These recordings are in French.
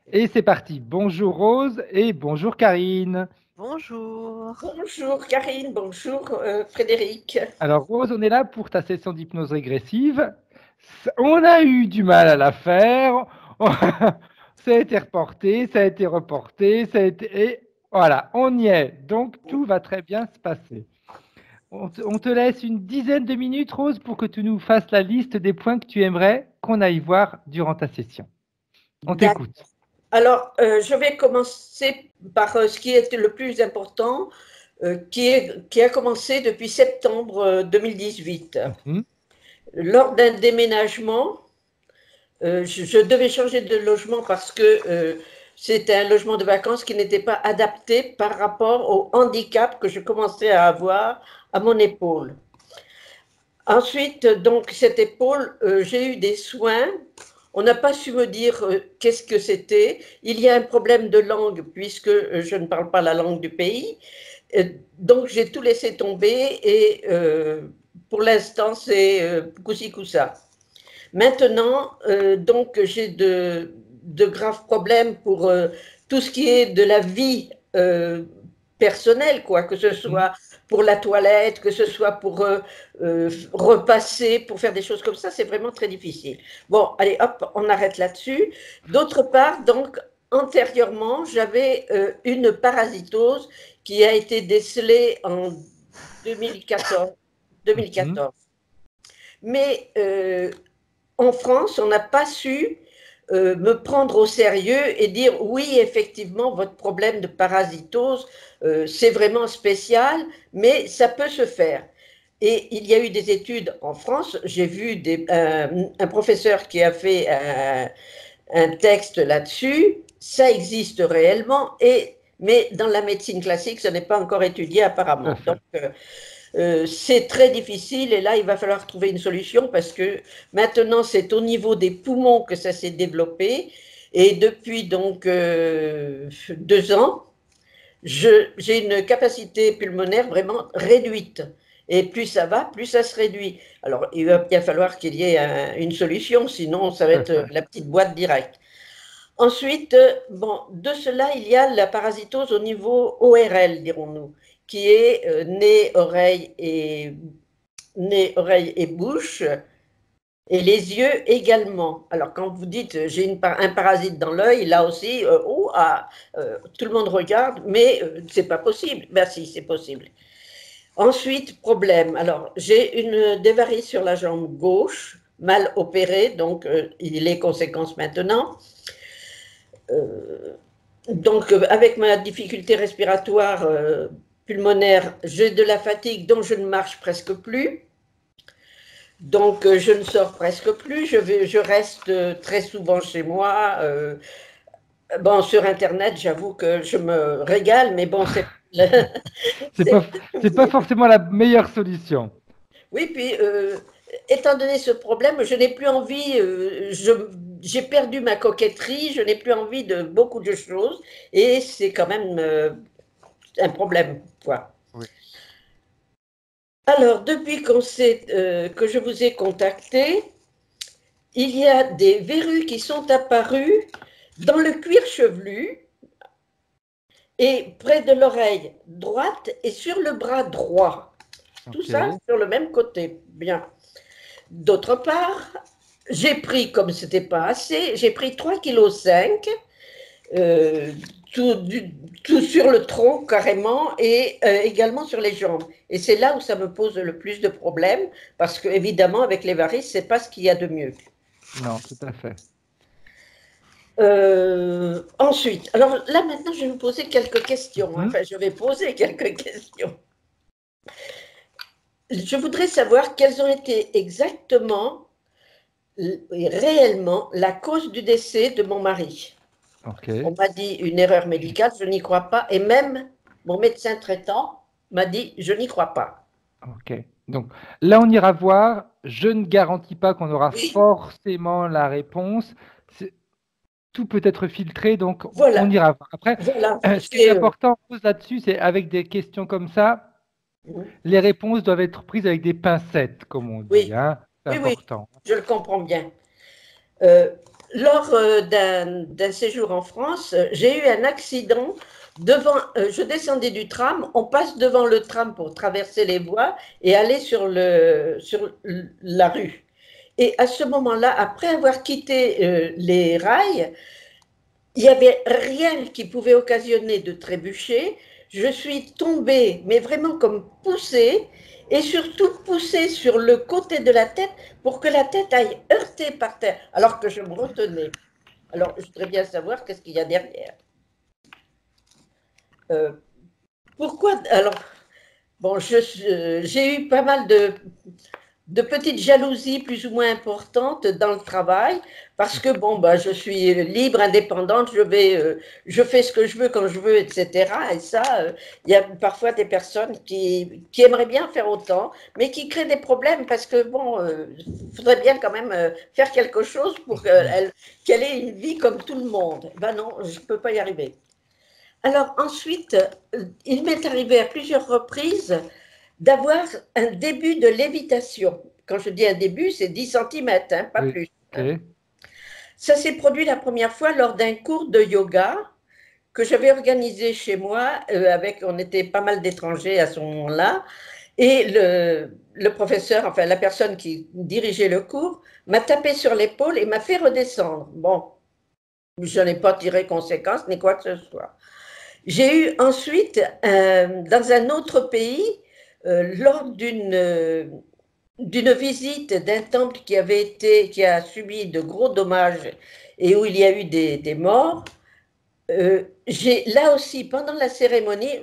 Et c'est parti. Bonjour Rose et bonjour Karine. Bonjour. Bonjour Karine, bonjour Frédéric. Alors Rose, on est là pour ta session d'hypnose régressive. On a eu du mal à la faire. Ça a été reporté, ça a été reporté, ça a été... Et voilà, on y est. Donc tout va très bien se passer. On te laisse une dizaine de minutes, Rose, pour que tu nous fasses la liste des points que tu aimerais qu'on aille voir durant ta session. On D'accord. t'écoute. Alors, je vais commencer par ce qui est le plus important, qui a commencé depuis septembre 2018. Mhm. Lors d'un déménagement, je devais changer de logement parce que c'était un logement de vacances qui n'était pas adapté par rapport au handicap que je commençais à avoir à mon épaule. Ensuite, donc, cette épaule, j'ai eu des soins. On n'a pas su me dire qu'est-ce que c'était. Il y a un problème de langue puisque je ne parle pas la langue du pays. Donc, j'ai tout laissé tomber et pour l'instant, c'est coussi coussa. Maintenant, donc, j'ai de graves problèmes pour tout ce qui est de la vie personnelle, quoi, que ce Mhm. soit pour la toilette, que ce soit pour repasser, pour faire des choses comme ça, c'est vraiment très difficile. Bon, allez, hop, on arrête là-dessus. D'autre part, donc, antérieurement, j'avais une parasitose qui a été décelée en 2014. Mhm. 2014. Mais en France, on n'a pas su me prendre au sérieux et dire oui, effectivement, votre problème de parasitose, c'est vraiment spécial, mais ça peut se faire. Et il y a eu des études en France, j'ai vu un professeur qui a fait un texte là-dessus, ça existe réellement, mais dans la médecine classique, ça n'est pas encore étudié Tout à apparemment. Donc, fait. c'est très difficile et là, il va falloir trouver une solution parce que maintenant, c'est au niveau des poumons que ça s'est développé. Et depuis donc 2 ans, j'ai une capacité pulmonaire vraiment réduite. Et plus ça va, plus ça se réduit. Alors, il va bien falloir qu'il y ait une solution, sinon ça va Tout à être fait. la petite boîte directe. Ensuite, bon, de cela, il y a la parasitose au niveau ORL, dirons-nous, qui est nez, oreille et bouche, et les yeux également. Alors, quand vous dites j'ai un parasite dans l'œil, là aussi, tout le monde regarde, mais c'est pas possible. Ben si, c'est possible. Ensuite, problème. Alors, j'ai des varices sur la jambe gauche, mal opérée, donc il est conséquences maintenant. Euh, donc, avec ma difficulté respiratoire pulmonaire, j'ai de la fatigue, donc je ne marche presque plus. Donc, je ne sors presque plus. Je reste très souvent chez moi. Bon, sur Internet, j'avoue que je me régale, mais bon, c'est. C'est pas, c'est pas forcément la meilleure solution. Oui, puis, étant donné ce problème, je n'ai plus envie. J'ai perdu ma coquetterie, je n'ai plus envie de beaucoup de choses, et c'est quand même un problème, quoi. Oui. Alors, depuis que je vous ai contacté, il y a des verrues qui sont apparues dans le cuir chevelu et près de l'oreille droite et sur le bras droit. Tout ça Ok. sur le même côté. Bien. D'autre part, j'ai pris, comme ce n'était pas assez, j'ai pris 3,5 kg, euh, tout, tout sur le tronc carrément et également sur les jambes. Et c'est là où ça me pose le plus de problèmes parce que évidemment avec les varices, c'est pas ce qu'il y a de mieux. Non, tout à fait. Ensuite, alors là maintenant, je vais vous poser quelques questions. Mhm. Enfin, je vais poser quelques questions. Je voudrais savoir quelles ont été exactement et réellement la cause du décès de mon mari. Ok. On m'a dit une erreur médicale, je n'y crois pas. Et même mon médecin traitant m'a dit, je n'y crois pas. Ok. Donc là, on ira voir. Je ne garantis pas qu'on aura Oui, forcément la réponse. Tout peut être filtré, donc on voilà, ira voir. Après, voilà. ce qui est important là-dessus, c'est avec des questions comme ça, les réponses doivent être prises avec des pincettes, comme on dit, oui, hein. C'est oui, oui, important. je le comprends bien. Euh, lors d'un séjour en France, j'ai eu un accident devant. Je descendais du tram, on passe devant le tram pour traverser les voies et aller sur la rue. Et à ce moment-là, après avoir quitté les rails, il n'y avait rien qui pouvait occasionner de trébucher. Je suis tombée, mais vraiment comme poussée, et surtout poussée sur le côté de la tête pour que la tête aille heurter par terre, alors que je me retenais. Alors, je voudrais bien savoir qu'est-ce qu'il y a derrière. Euh, Pourquoi alors, bon, j'ai eu pas mal de petites jalousies plus ou moins importantes dans le travail, parce que bon, bah, je suis libre, indépendante, je fais ce que je veux quand je veux, etc. Et ça, il y a parfois des personnes qui aimeraient bien faire autant, mais qui créent des problèmes parce que bon, faudrait bien quand même faire quelque chose pour qu'elle ait une vie comme tout le monde. Ben non, je ne peux pas y arriver. Alors ensuite, il m'est arrivé à plusieurs reprises d'avoir un début de lévitation. Quand je dis un début, c'est 10 centimètres, hein, pas Oui, plus. Hein. ok. Ça s'est produit la première fois lors d'un cours de yoga que j'avais organisé chez moi. On était pas mal d'étrangers à ce moment-là. Et le professeur, enfin la personne qui dirigeait le cours, m'a tapé sur l'épaule et m'a fait redescendre. Bon, je n'ai pas tiré conséquence ni quoi que ce soit. J'ai eu ensuite, dans un autre pays, lors d'une visite d'un temple qui a subi de gros dommages et où il y a eu des morts, j'ai là aussi, pendant la cérémonie,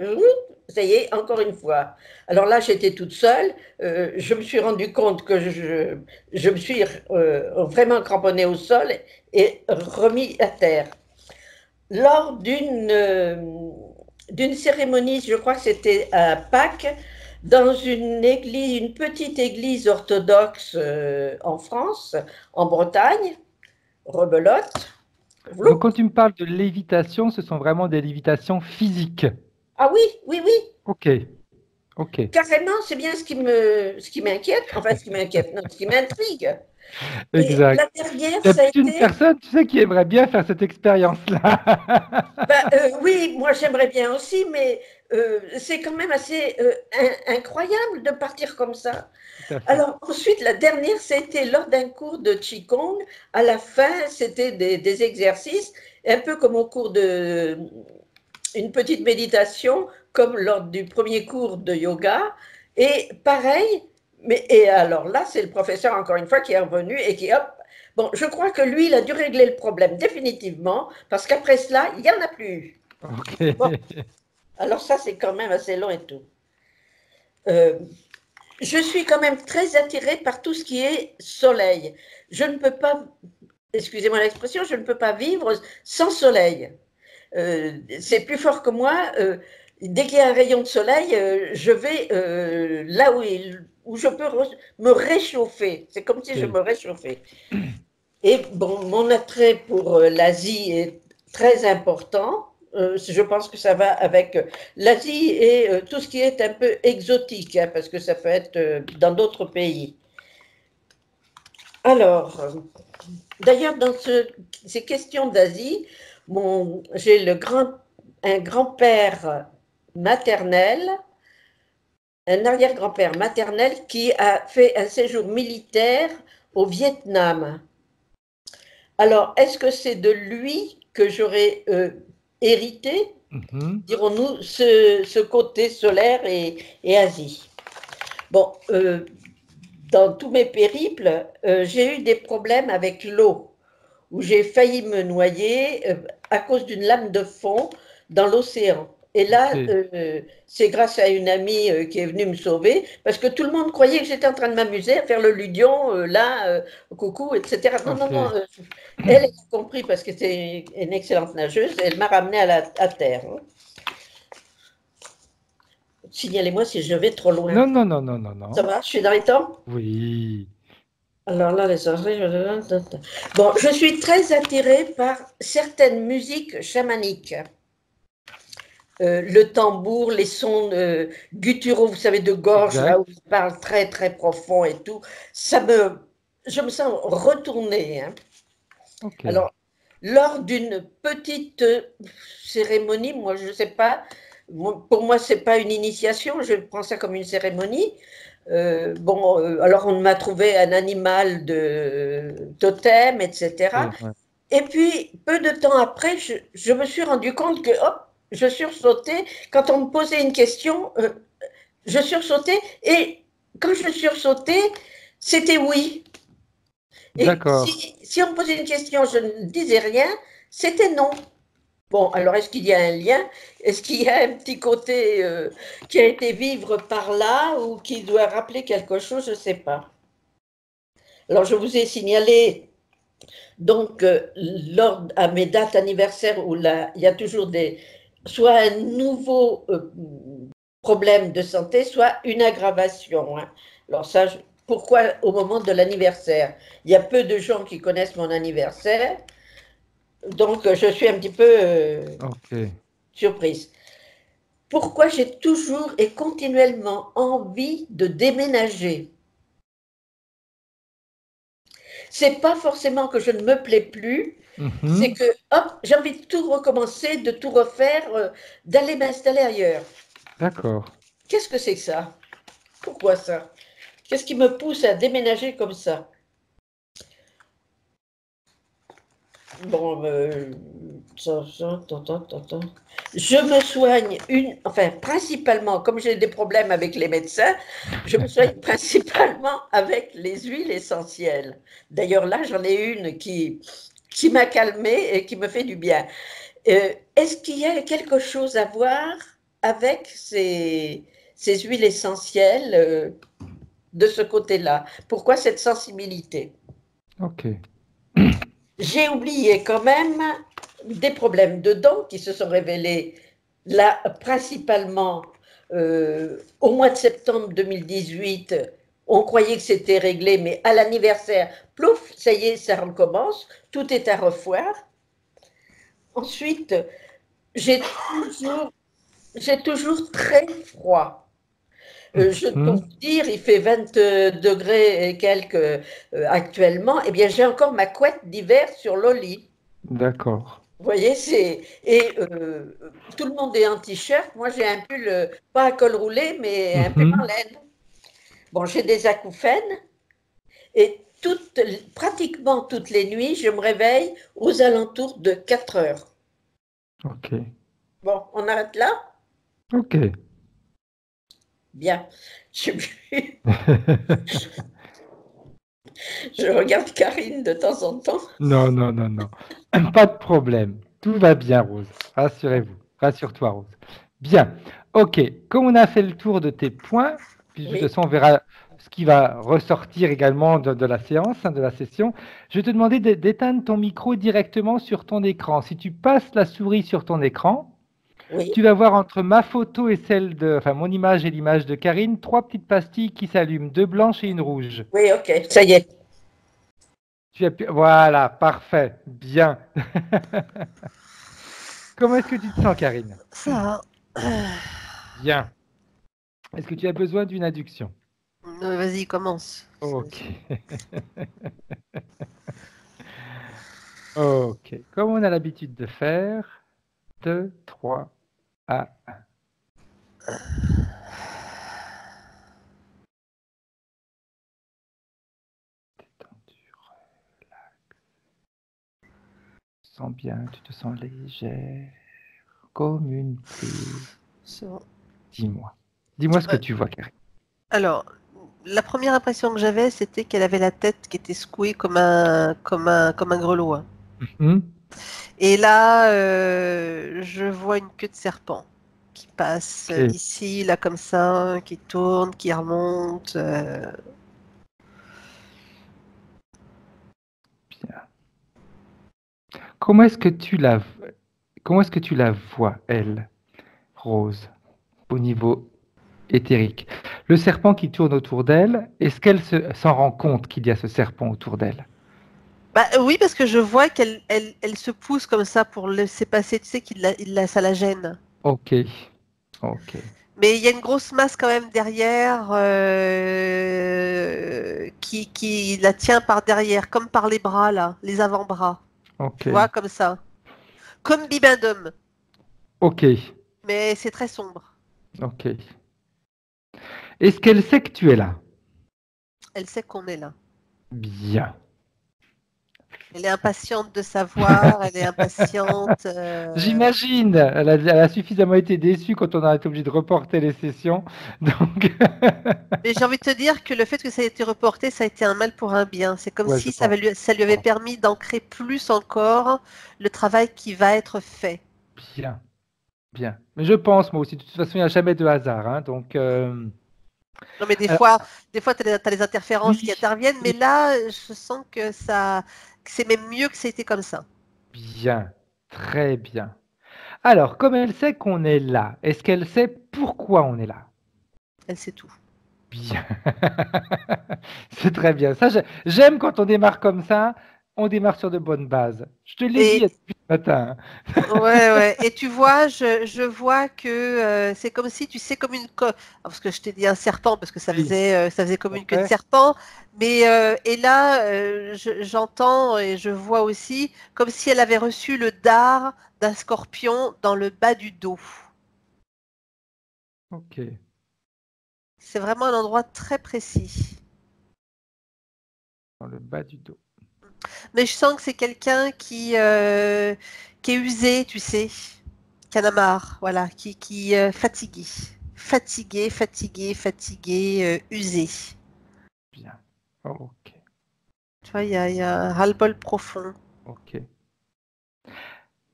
ça y est, encore une fois. Alors là, j'étais toute seule. Je me suis rendu compte que je me suis vraiment cramponnée au sol et remis à terre. Lors d'une cérémonie, je crois que c'était à Pâques, dans une église, une petite église orthodoxe en France, en Bretagne, rebelote. Donc, Vloup. quand tu me parles de lévitation, ce sont vraiment des lévitations physiques. Ah oui, oui, oui, Ok, ok. carrément, c'est bien ce qui m'inquiète, enfin ce qui m'inquiète, non, ce qui m'intrigue. Et Exact. la dernière, Il y a ça a plus d'une été, personne, tu sais, qui aimerait bien faire cette expérience-là. oui, moi j'aimerais bien aussi, mais c'est quand même assez incroyable de partir comme ça. Tout à fait. Alors ensuite, la dernière, c'était lors d'un cours de Qigong. À la fin, c'était des exercices, un peu comme au cours de une petite méditation, comme lors du premier cours de yoga. Et pareil, et alors là, c'est le professeur, encore une fois, qui est revenu et qui, hop, bon, je crois que lui, il a dû régler le problème définitivement, parce qu'après cela, il n'y en a plus eu. Ok. Bon, alors ça, c'est quand même assez long et tout. Euh, je suis quand même très attirée par tout ce qui est soleil. Je ne peux pas, excusez-moi l'expression, je ne peux pas vivre sans soleil. C'est plus fort que moi. Dès qu'il y a un rayon de soleil, je vais là où je peux me réchauffer. C'est comme si je Ok. me réchauffais. Et bon, mon attrait pour l'Asie est très important. Je pense que ça va avec l'Asie et tout ce qui est un peu exotique, hein, parce que ça peut être dans d'autres pays. Alors, d'ailleurs, dans ces questions d'Asie, j'ai un grand-père maternel, un arrière-grand-père maternel qui a fait un séjour militaire au Vietnam. Alors, est-ce que c'est de lui que j'aurais hérité, Mhm. dirons-nous, ce côté solaire et Asie? Bon, dans tous mes périples, j'ai eu des problèmes avec l'eau, où j'ai failli me noyer à cause d'une lame de fond dans l'océan. Et là, Ok. c'est grâce à une amie qui est venue me sauver, parce que tout le monde croyait que j'étais en train de m'amuser à faire le ludion, coucou, etc. Non, non, Ok. non. Elle a compris parce que c'est une excellente nageuse, elle m'a ramenée à terre. Hein. Signalez-moi si je vais trop loin. Non, non, non, non, non, Ça non. va, je suis dans les temps? Oui. Alors là, les oreilles. Bon, je suis très attirée par certaines musiques chamaniques. Le tambour, les sons gutturaux, vous savez, de gorge, là où Exact. on parle très, très profond et tout. Je me sens retournée. Hein. Ok. Alors, lors d'une petite cérémonie, moi je ne sais pas, pour moi c'est pas une initiation, je prends ça comme une cérémonie. Alors on m'a trouvé un animal de totem, etc. Et, ouais. Et puis, peu de temps après, je me suis rendu compte que, hop, je sursautais. Quand on me posait une question, je sursautais. Et quand je sursautais, c'était oui. Et D'accord. si on me posait une question, je ne disais rien, c'était non. Bon, alors est-ce qu'il y a un lien? Est-ce qu'il y a un petit côté qui a été vivre par là ou qui doit rappeler quelque chose? Je ne sais pas. Alors, je vous ai signalé donc, lors à mes dates anniversaires où là, il y a toujours soit un nouveau problème de santé, soit une aggravation, hein. Alors ça, pourquoi au moment de l'anniversaire? Il y a peu de gens qui connaissent mon anniversaire, donc je suis un petit peu Ok. surprise. Pourquoi j'ai toujours et continuellement envie de déménager? C'est pas forcément que je ne me plais plus, c'est Mhm. que, hop, j'ai envie de tout recommencer, de tout refaire, d'aller m'installer ailleurs. D'accord. Qu'est-ce que c'est que ça? Pourquoi ça? Qu'est-ce qui me pousse à déménager comme ça? Bon, je me soigne enfin, principalement, comme j'ai des problèmes avec les médecins, je me soigne principalement avec les huiles essentielles. D'ailleurs, là, j'en ai une qui m'a calmée et qui me fait du bien. Est-ce qu'il y a quelque chose à voir avec ces huiles essentielles de ce côté-là? Pourquoi cette sensibilité? Ok. J'ai oublié quand même des problèmes de dents qui se sont révélés là principalement au mois de septembre 2018. On croyait que c'était réglé, mais à l'anniversaire, plouf, ça y est, ça recommence, tout est à refaire. Ensuite, j'ai toujours, j'ai toujours très froid. Je peux Mhm. vous dire, il fait 20 degrés et quelques actuellement. Eh bien, j'ai encore ma couette d'hiver sur le lit. D'accord. Vous voyez, tout le monde est en t-shirt. Moi, j'ai un pull, pas à col roulé, mais un pull en Mhm. laine. Bon, j'ai des acouphènes et pratiquement toutes les nuits, je me réveille aux alentours de 4 heures. Ok. Bon, on arrête là? Ok. Bien. Je, je regarde Karine de temps en temps. Non, non, non, non. Pas de problème. Tout va bien, Rose. Rassurez-vous. Rassure-toi, Rose. Bien. Ok. Comme on a fait le tour de tes points, puis de toute Oui, façon, on verra ce qui va ressortir également de la séance, hein, de la session. Je vais te demander d'éteindre ton micro directement sur ton écran. Si tu passes la souris sur ton écran, oui, tu vas voir entre ma photo et celle enfin, mon image et l'image de Karine, trois petites pastilles qui s'allument, deux blanches et une rouge. oui, ok, ça y est. Voilà, parfait, bien. Comment est-ce que tu te sens, Karine? Ça va. Bien. Est-ce que tu as besoin d'une adduction? Vas-y, commence. Ok. Ok. Comme on a l'habitude de faire, 2, 3, à 1. Détendu, tu te sens bien, tu te sens légère, comme une pluie. C'est bon. Dis-moi. Dis-moi ce que Euh, tu vois, Karine. alors, la première impression que j'avais, c'était qu'elle avait la tête qui était secouée comme un grelot, hein. Mhm. Et là, je vois une queue de serpent qui passe Ok, ici, là, comme ça, qui tourne, qui remonte. bien. Comment est-ce que tu la, comment est-ce que tu la vois, elle, Rose, au niveau éthérique? Le serpent qui tourne autour d'elle, est-ce qu'elle s'en rend compte qu'il y a ce serpent autour d'elle? Bah oui, parce que je vois qu'elle se pousse comme ça pour le laisser passer, tu sais, ça la gêne. Ok, ok, Mais il y a une grosse masse quand même derrière qui la tient par derrière, comme par les bras là, les avant-bras. Ok. Tu vois, comme ça. Comme Bibendum, Ok. mais c'est très sombre. Ok. Est-ce qu'elle sait que tu es là? Elle sait qu'on est là. Bien. Elle est impatiente de savoir, elle est impatiente. J'imagine. Elle a suffisamment été déçue quand on a été obligé de reporter les sessions. Donc, Mais j'ai envie de te dire que le fait que ça ait été reporté, ça a été un mal pour un bien. C'est comme ouais, je si pense. ça lui avait permis d'ancrer plus encore le travail qui va être fait. Bien. Bien. Mais je pense, moi aussi, de toute façon, il n'y a jamais de hasard. Hein. Donc, Non, mais alors, des fois, tu as les interférences qui oui, interviennent, mais oui, là, je sens que c'est même mieux que ça a été comme ça. bien. Très bien. Alors, comme elle sait qu'on est là, est-ce qu'elle sait pourquoi on est là? Elle sait tout. Bien. C'est très bien. Ça, j'aime quand on démarre comme ça. On démarre sur de bonnes bases. Je te l'ai dit Et depuis ce matin. ouais, ouais. Et tu vois, je vois que c'est comme si, tu sais, comme une parce que je t'ai dit un serpent parce que Oui, ça faisait comme tout à une queue de fait. serpent. Mais et là, j'entends et je vois aussi comme si elle avait reçu le dard d'un scorpion dans le bas du dos. Ok. C'est vraiment un endroit très précis. Dans le bas du dos. Mais je sens que c'est quelqu'un qui est usé, tu sais, qui en a marre, voilà, qui fatigué, fatigué, usé. Bien. Ok. Tu vois, il y a un ras-le-bol profond. Ok.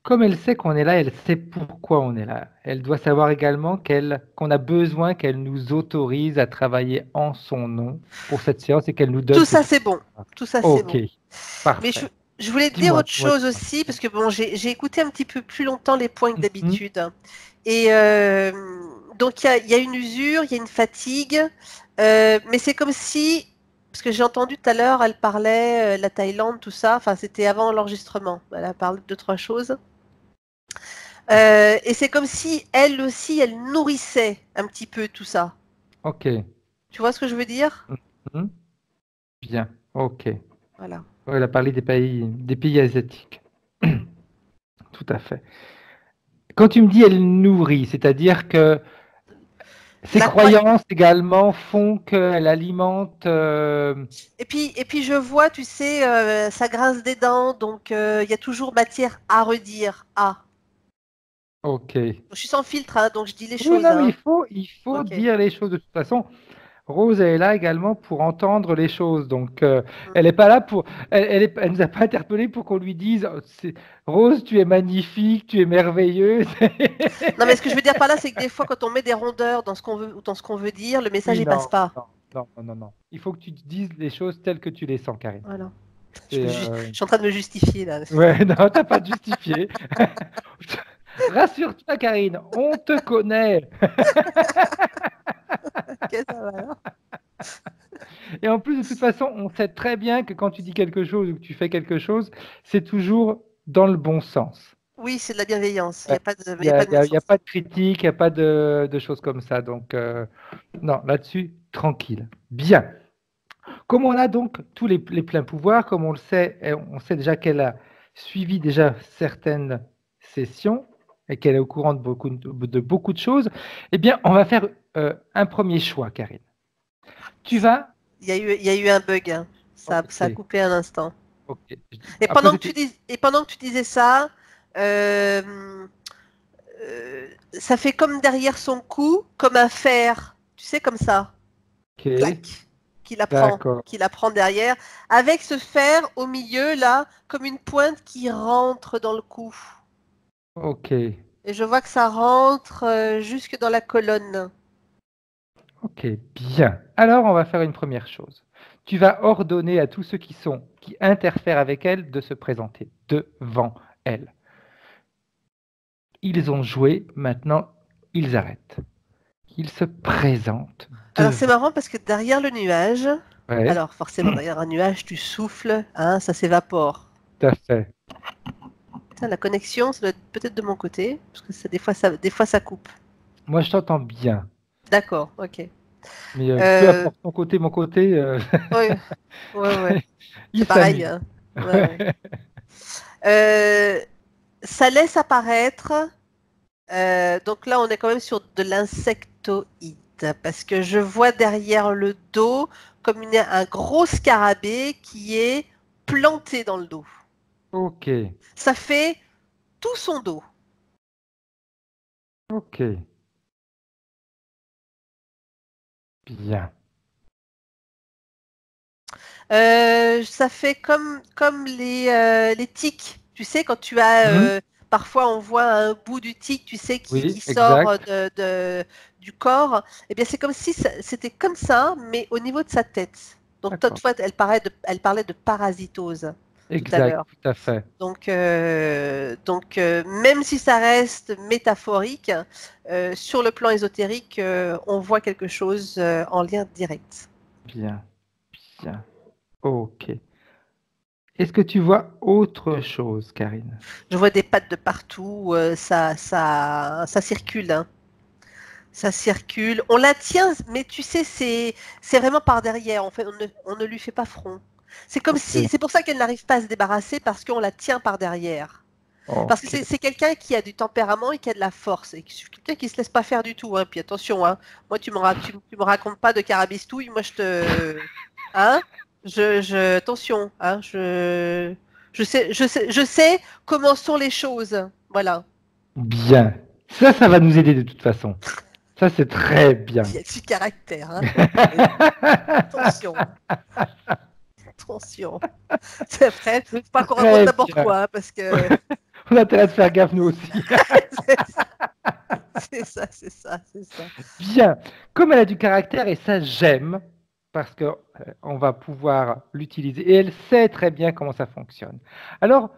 Comme elle sait qu'on est là, elle sait pourquoi on est là. Elle doit savoir également qu'on a besoin qu'elle nous autorise à travailler en son nom pour cette séance et qu'elle nous donne Tout ses ça, c'est bon. pouvoirs. Tout ça, c'est Ok. bon. Mais Parfait. je voulais te dire Dis-moi, autre dis-moi, chose dis-moi. aussi, parce que bon, j'ai écouté un petit peu plus longtemps les points que Mhm. d'habitude. Et donc, il y a une usure, il y a une fatigue, mais c'est comme si, parce que j'ai entendu tout à l'heure, elle parlait la Thaïlande, tout ça, enfin, c'était avant l'enregistrement. Elle a parlé de deux, trois choses. Et c'est comme si elle aussi, elle nourrissait un petit peu tout ça. Ok. Tu vois ce que je veux dire? Mhm. Bien. Ok. Voilà. Ouais, elle a parlé des pays asiatiques. Mm. Tout à fait. Quand tu me dis elle nourrit, c'est-à-dire que ses La croix. croyances également font qu'elle alimente. Et puis je vois, tu sais, ça grince des dents, donc il y a toujours matière à redire. Ah, Ok. je suis sans filtre, hein, donc je dis les Oui, choses, non, mais hein. il faut Ok. dire les choses. De toute façon, Rose elle est là également pour entendre les choses. Donc, Mm. elle n'est pas là pour. Elle nous a pas interpellé pour qu'on lui dise Rose, tu es magnifique, tu es merveilleuse. Non, mais ce que je veux dire par là, c'est que des fois, quand on met des rondeurs dans ce qu'on veut, dans ce qu'on veut dire, le message Oui, il passe non, pas. non, non, non, non, non. Il faut que tu dises les choses telles que tu les sens, Karine. Voilà. C'est, Je suis en train de me justifier là. Ouais, non, t'as pas de justifié. Rassure-toi, Karine, on te connaît. Ok, ça va alors. Et en plus, de toute façon, on sait très bien que quand tu dis quelque chose ou que tu fais quelque chose, c'est toujours dans le bon sens. Oui, c'est de la bienveillance. Il n'y Ouais. a pas de, Il il n'y y a a, pas de il y a- il y a méchanceté. pas de critique, il n'y a pas de choses comme ça. Donc, non, là-dessus, tranquille. Bien. Comme on a donc tous les pleins pouvoirs, comme on le sait, et on sait déjà qu'elle a suivi déjà certaines sessions et qu'elle est au courant de beaucoup de choses, eh bien, on va faire un premier choix, Karine. Tu vas. Il y a eu un bug, hein. Ça a Ok, coupé un instant. ok. Et Après, c'était. pendant que tu disais ça, euh, ça fait comme derrière son cou, comme un fer, tu sais, comme ça, Ok, clac, d'accord. qui la prend derrière, avec ce fer au milieu, là, comme une pointe qui rentre dans le cou. Ok, Et je vois que ça rentre jusque dans la colonne. ok, bien. Alors, on va faire une première chose. Tu vas ordonner à tous ceux qui interfèrent avec elle de se présenter devant elle. Ils ont joué, maintenant, ils arrêtent. Ils se présentent Alors c'est devant. marrant parce que derrière le nuage, Ouais, alors forcément derrière un nuage, tu souffles, hein, ça s'évapore. tout à fait. Putain, la connexion, ça doit être peut-être de mon côté, parce que des fois ça coupe. Moi, je t'entends bien. D'accord, ok. Mais peu Euh, importe ton côté, mon côté, ouais, ouais, ouais. C'est il pareil, s'amuse. hein. Ouais, ouais. Ouais. Ça laisse apparaître. Donc là, on est quand même sur de l'insectoïde parce que je vois derrière le dos comme un gros scarabée qui est planté dans le dos. Ok, Ça fait tout son dos. ok. Bien. Ça fait comme les tiques. Tu sais, quand tu as parfois on voit un bout du tique, tu sais, qui Oui, sort exact. du corps. Eh bien, c'est comme si c'était comme ça, mais au niveau de sa tête. Donc, D'accord. toi, elle parlait de parasitose tout à Exact, l'heure. tout à fait. Donc, même si ça reste métaphorique, sur le plan ésotérique, on voit quelque chose en lien direct. Bien, bien. Ok. Est-ce que tu vois autre chose, Karine? Je vois des pattes de partout, ça circule, hein. Ça circule. On la tient, mais tu sais, c'est vraiment par derrière. En fait, on ne lui fait pas front. C'est comme si, Ok, c'est pour ça qu'elle n'arrive pas à se débarrasser parce qu'on la tient par derrière. Parce que ok. c'est quelqu'un qui a du tempérament et qui a de la force. Et quelqu'un qui se laisse pas faire du tout, hein. Puis attention, hein. Moi, tu me racontes pas de carabistouille. Moi, je te, hein, attention, hein. Je sais comment sont les choses. Voilà. Bien. Ça va nous aider de toute façon. Ça, c'est très bien. Il y a du caractère, hein. Attention, attention. C'est vrai, faut C'est pas qu'on raconte très n'importe bien. quoi, hein, parce que On a intérêt à se faire gaffe, nous aussi. c'est ça, c'est ça, c'est ça. Bien. Comme elle a du caractère, et ça, j'aime, parce que on va pouvoir l'utiliser. Et elle sait très bien comment ça fonctionne. Alors,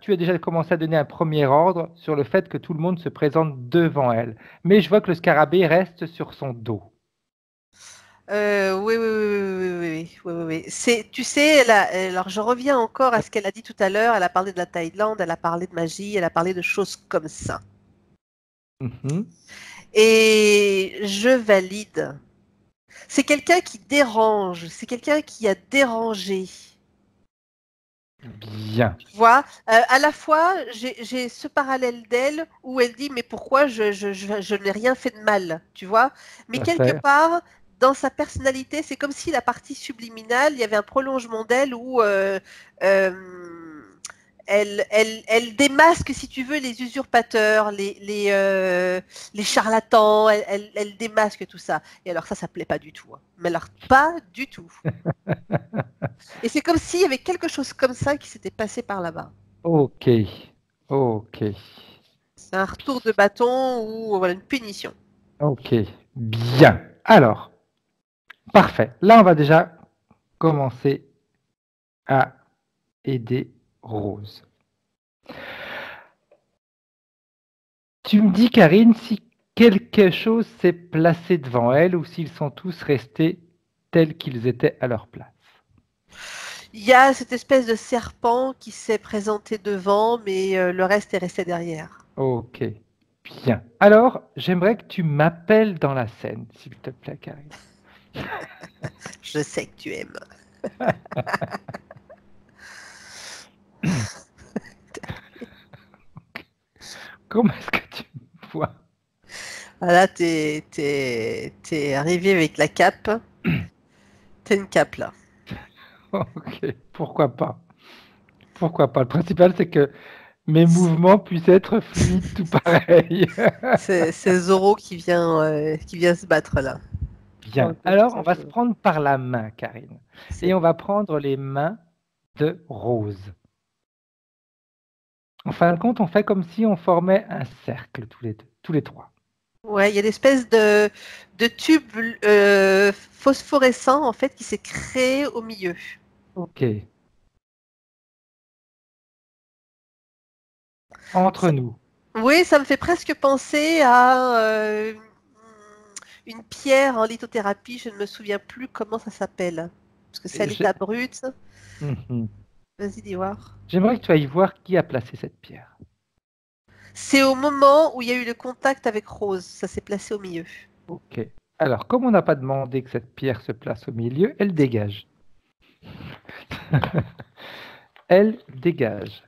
tu as déjà commencé à donner un premier ordre sur le fait que tout le monde se présente devant elle. Mais je vois que le scarabée reste sur son dos. Oui, oui, oui, oui, oui, oui, oui, oui, oui. Tu sais, alors je reviens encore à ce qu'elle a dit tout à l'heure. Elle a parlé de la Thaïlande, elle a parlé de magie, elle a parlé de choses comme ça. Mhm. Et je valide. C'est quelqu'un qui dérange, c'est quelqu'un qui a dérangé. Bien. Tu vois, à la fois, j'ai ce parallèle d'elle où elle dit, mais pourquoi je n'ai rien fait de mal, tu vois? Mais Tout à quelque fait. part, dans sa personnalité, c'est comme si la partie subliminale, il y avait un prolongement d'elle où elle démasque, si tu veux, les usurpateurs, les charlatans, elle démasque tout ça. Et alors ça plaît pas du tout, hein. Mais alors pas du tout. Et c'est comme s'il y avait quelque chose comme ça qui s'était passé par là-bas. Ok. Ok. C'est un retour de bâton ou voilà, une punition. Ok. Bien. Alors, parfait. Là, on va déjà commencer à aider Rose. Tu me dis, Karine, si quelque chose s'est placé devant elle ou s'ils sont tous restés tels qu'ils étaient à leur place. Il y a cette espèce de serpent qui s'est présenté devant, mais le reste est resté derrière. Ok, bien. Alors, j'aimerais que tu m'appelles dans la scène, s'il te plaît, Karine. Je sais que tu aimes. Comment est-ce que tu me vois? Là, t'es arrivé avec la cape. T'as une cape là. Ok, pourquoi pas? Pourquoi pas? Le principal, c'est que mes mouvements puissent être fluides, tout pareil. C'est Zoro qui vient se battre là. Bien. Tout Alors, on va se simplement. prendre par la main, Karine. C'est Et on bon. va prendre les mains de Rose. En fin de compte, on fait comme si on formait un cercle tous les deux, tous les trois. Ouais, il y a une espèce de tube phosphorescent en fait qui s'est créé au milieu. Ok. Entre nous. Oui, ça me fait presque penser à une pierre en lithothérapie. Je ne me souviens plus comment ça s'appelle. Parce que c'est à J'ai- l'état brut. Mhm. Vas-y, dis voir. J'aimerais que tu ailles voir qui a placé cette pierre. C'est au moment où il y a eu le contact avec Rose. Ça s'est placé au milieu. Ok. Alors, comme on n'a pas demandé que cette pierre se place au milieu, elle dégage. Elle dégage.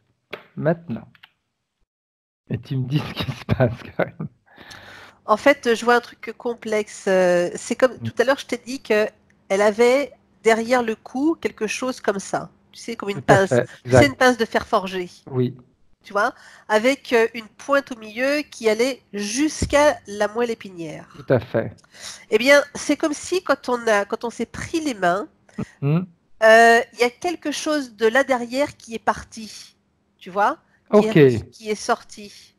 maintenant. Et tu me dis ce qui se passe, Karine. En fait, je vois un truc complexe. C'est comme tout à l'heure, je t'ai dit qu'elle avait derrière le cou quelque chose comme ça. Tu sais, comme une Tout à pince. fait, Tu sais, une exact. pince de fer forgé. Oui, Tu vois, avec une pointe au milieu qui allait jusqu'à la moelle épinière. tout à fait. Eh bien, c'est comme si quand on s'est pris les mains, Hmm. il y a quelque chose de là derrière qui est parti. Tu vois, Ok, qui est sorti.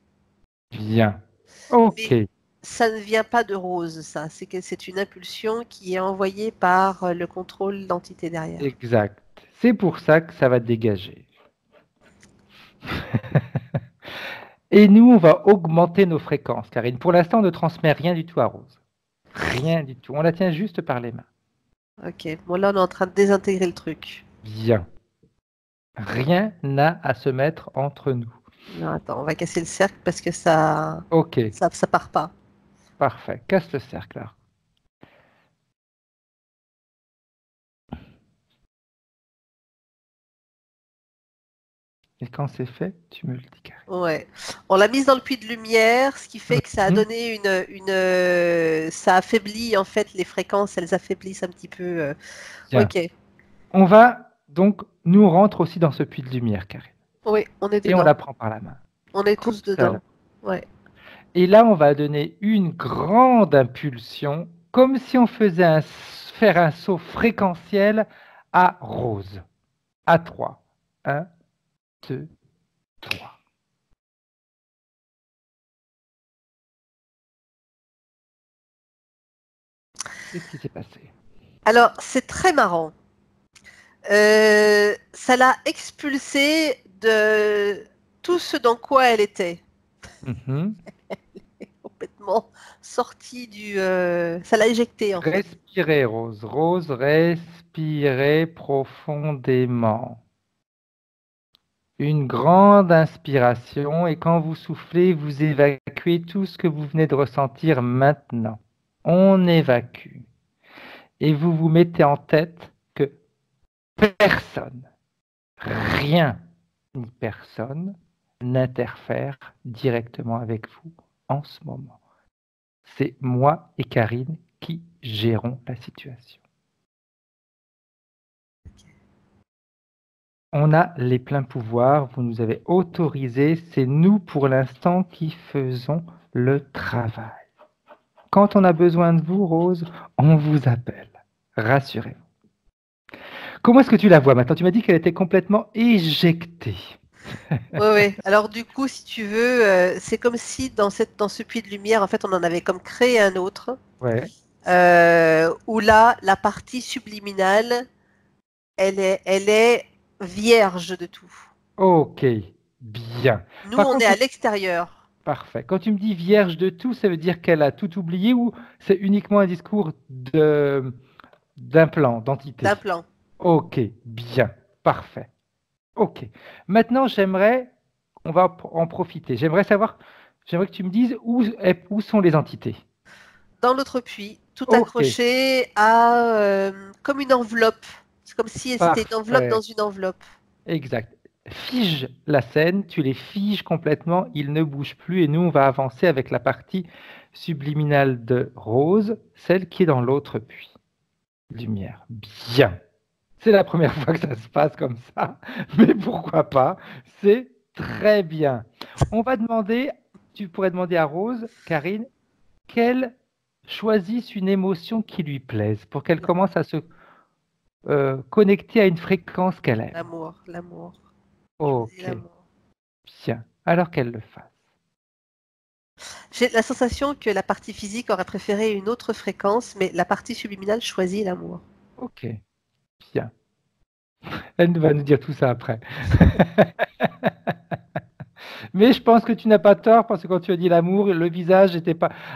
bien. Ok, Mais ça ne vient pas de Rose, ça. C'est que c'est une impulsion qui est envoyée par le contrôle d'entité derrière. exact. C'est pour ça que ça va dégager. Et nous, on va augmenter nos fréquences, Karine. Pour l'instant, on ne transmet rien du tout à Rose. Rien du tout. On la tient juste par les mains. Ok, bon là on est en train de désintégrer le truc. Bien. Rien n'a à se mettre entre nous. Non, attends, on va casser le cercle parce que ça Ok, part pas. parfait. Casse le cercle là. Et quand c'est fait, tu me le dis, Karine. Ouais. On l'a mise dans le puits de lumière, ce qui fait que ça a Mhm. donné ça affaiblit en fait les fréquences, elles affaiblissent un petit peu. Bien. Ok. On va donc, nous on rentre aussi dans ce puits de lumière, Karine. Oui, on est Et on dedans. la prend par la main. On est Comme tous ça, dedans. là. Ouais. Et là, on va donner une grande impulsion, comme si on faisait faire un saut fréquentiel à Rose. À 3. 1, 2, 3. Qu'est-ce qui s'est passé? Alors, c'est très marrant. Ça l'a expulsée de tout ce dans quoi elle était. Mhm. Complètement sortie du. Ça l'a éjectée en fait. Respirez, Rose. Rose, respirez profondément. Une grande inspiration et quand vous soufflez, vous évacuez tout ce que vous venez de ressentir maintenant. On évacue. Et vous vous mettez en tête que personne, rien ni personne n'interfère directement avec vous en ce moment. C'est moi et Karine qui gérons la situation. On a les pleins pouvoirs, vous nous avez autorisé, c'est nous pour l'instant qui faisons le travail. Quand on a besoin de vous, Rose, on vous appelle. Rassurez-vous. Comment est-ce que tu la vois maintenant? Tu m'as dit qu'elle était complètement éjectée. Oui, oui. Alors du coup, si tu veux, c'est comme si dans ce puits de lumière, en fait, on en avait comme créé un autre, Ouais, où là, la partie subliminale, elle est vierge de tout. ok, bien. Nous, Par on est contre, à l'extérieur parfait. Quand tu me dis vierge de tout, ça veut dire qu'elle a tout oublié ou c'est uniquement un discours d'implant, d'un d'entité? plan. Ok, bien, parfait. Ok. Maintenant, on va en profiter. J'aimerais que tu me dises où sont les entités. Dans l'autre puits, tout Ok, accroché à comme une enveloppe. C'est comme si c'était une enveloppe dans parfait, une enveloppe. exact. Fige la scène, tu les figes complètement, ils ne bougent plus et nous, on va avancer avec la partie subliminale de Rose, celle qui est dans l'autre puits. Lumière. Bien. C'est la première fois que ça se passe comme ça, mais pourquoi pas? C'est très bien. Tu pourrais demander à Rose, Karine, qu'elle choisisse une émotion qui lui plaise pour qu'elle commence à se connecter à une fréquence qu'elle aime. L'amour, l'amour. Choisis Ok, l'amour. bien. Alors qu'elle le fasse. J'ai la sensation que la partie physique aurait préféré une autre fréquence, mais la partie subliminale choisit l'amour. Ok, bien. Elle va nous dire tout ça après. Mais je pense que tu n'as pas tort parce que quand tu as dit l'amour, le visage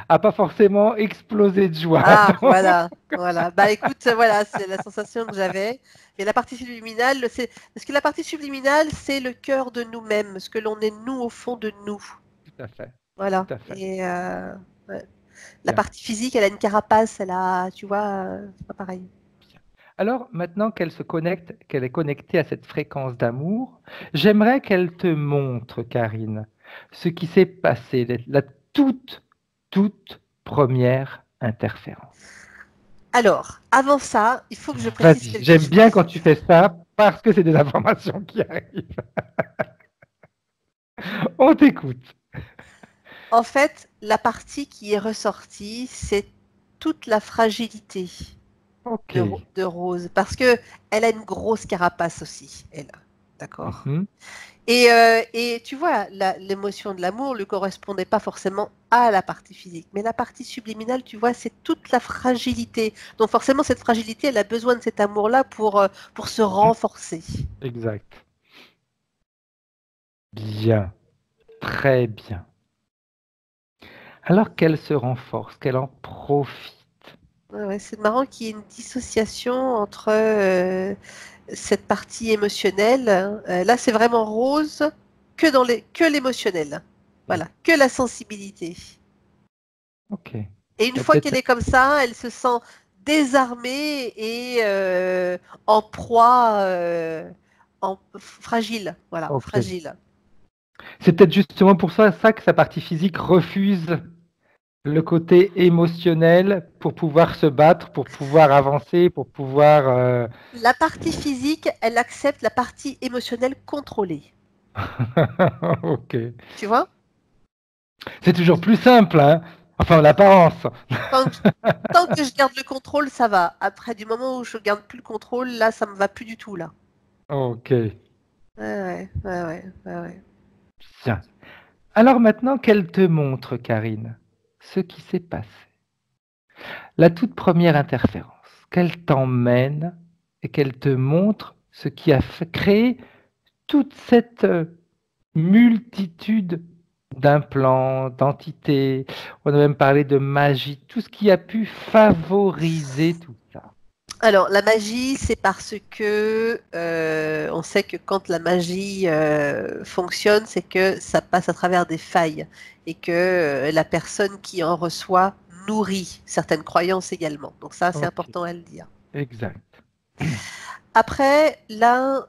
a pas forcément explosé de joie. Ah, Donc, voilà, voilà. Bah écoute, voilà, c'est la sensation que j'avais. Mais la partie subliminale, c'est parce que la partie subliminale, c'est le cœur de nous-mêmes, ce que l'on est nous au fond de nous. tout à fait, Voilà. tout à fait. Et ouais. La Bien. partie physique, elle a une carapace, elle a, tu vois, c'est pas pareil. Alors, maintenant qu'elle est connectée à cette fréquence d'amour, j'aimerais qu'elle te montre, Karine, ce qui s'est passé, la toute première interférence. Alors, avant ça, il faut que je précise Vas-y, quelque j'aime bien chose. quand tu fais ça parce que c'est des informations qui arrivent. On t'écoute. En fait, la partie qui est ressortie, c'est toute la fragilité Ok. de Rose, parce que elle a une grosse carapace aussi, elle. D'accord? Mhm. Et tu vois, l'émotion de l'amour ne correspondait pas forcément à la partie physique, mais la partie subliminale, tu vois, c'est toute la fragilité. Donc forcément, cette fragilité, elle a besoin de cet amour-là pour se renforcer. Exact. Bien. Très bien. Alors qu'elle se renforce, qu'elle en profite. Ouais, ouais, c'est marrant qu'il y ait une dissociation entre cette partie émotionnelle. Là, c'est vraiment Rose que l'émotionnel. Voilà, que la sensibilité. Ok. Et une Et fois qu'elle peut-être est comme ça, elle se sent désarmée et en proie, fragile. Voilà, ok. fragile. C'est peut-être justement pour ça que sa partie physique refuse le côté émotionnel pour pouvoir se battre, pour pouvoir avancer, pour pouvoir... La partie physique, elle accepte la partie émotionnelle contrôlée. Ok. Tu vois? C'est toujours plus simple, hein? Enfin, l'apparence. Tant que, tant que je garde le contrôle, ça va. Après, du moment où je garde plus le contrôle, là, ça me va plus du tout, là. Ok. Ouais, ouais, ouais, ouais, ouais, ouais. Bien. Alors maintenant qu'elle te montre, Karine, ce qui s'est passé, la toute première interférence, qu'elle t'emmène et qu'elle te montre ce qui a créé toute cette multitude d'implants, d'entités, on a même parlé de magie, tout ce qui a pu favoriser tout ça. Alors, la magie, c'est parce que on sait que quand la magie fonctionne, c'est que ça passe à travers des failles et que la personne qui en reçoit nourrit certaines croyances également. Donc ça, c'est Ok, important à le dire. exact. Après, là,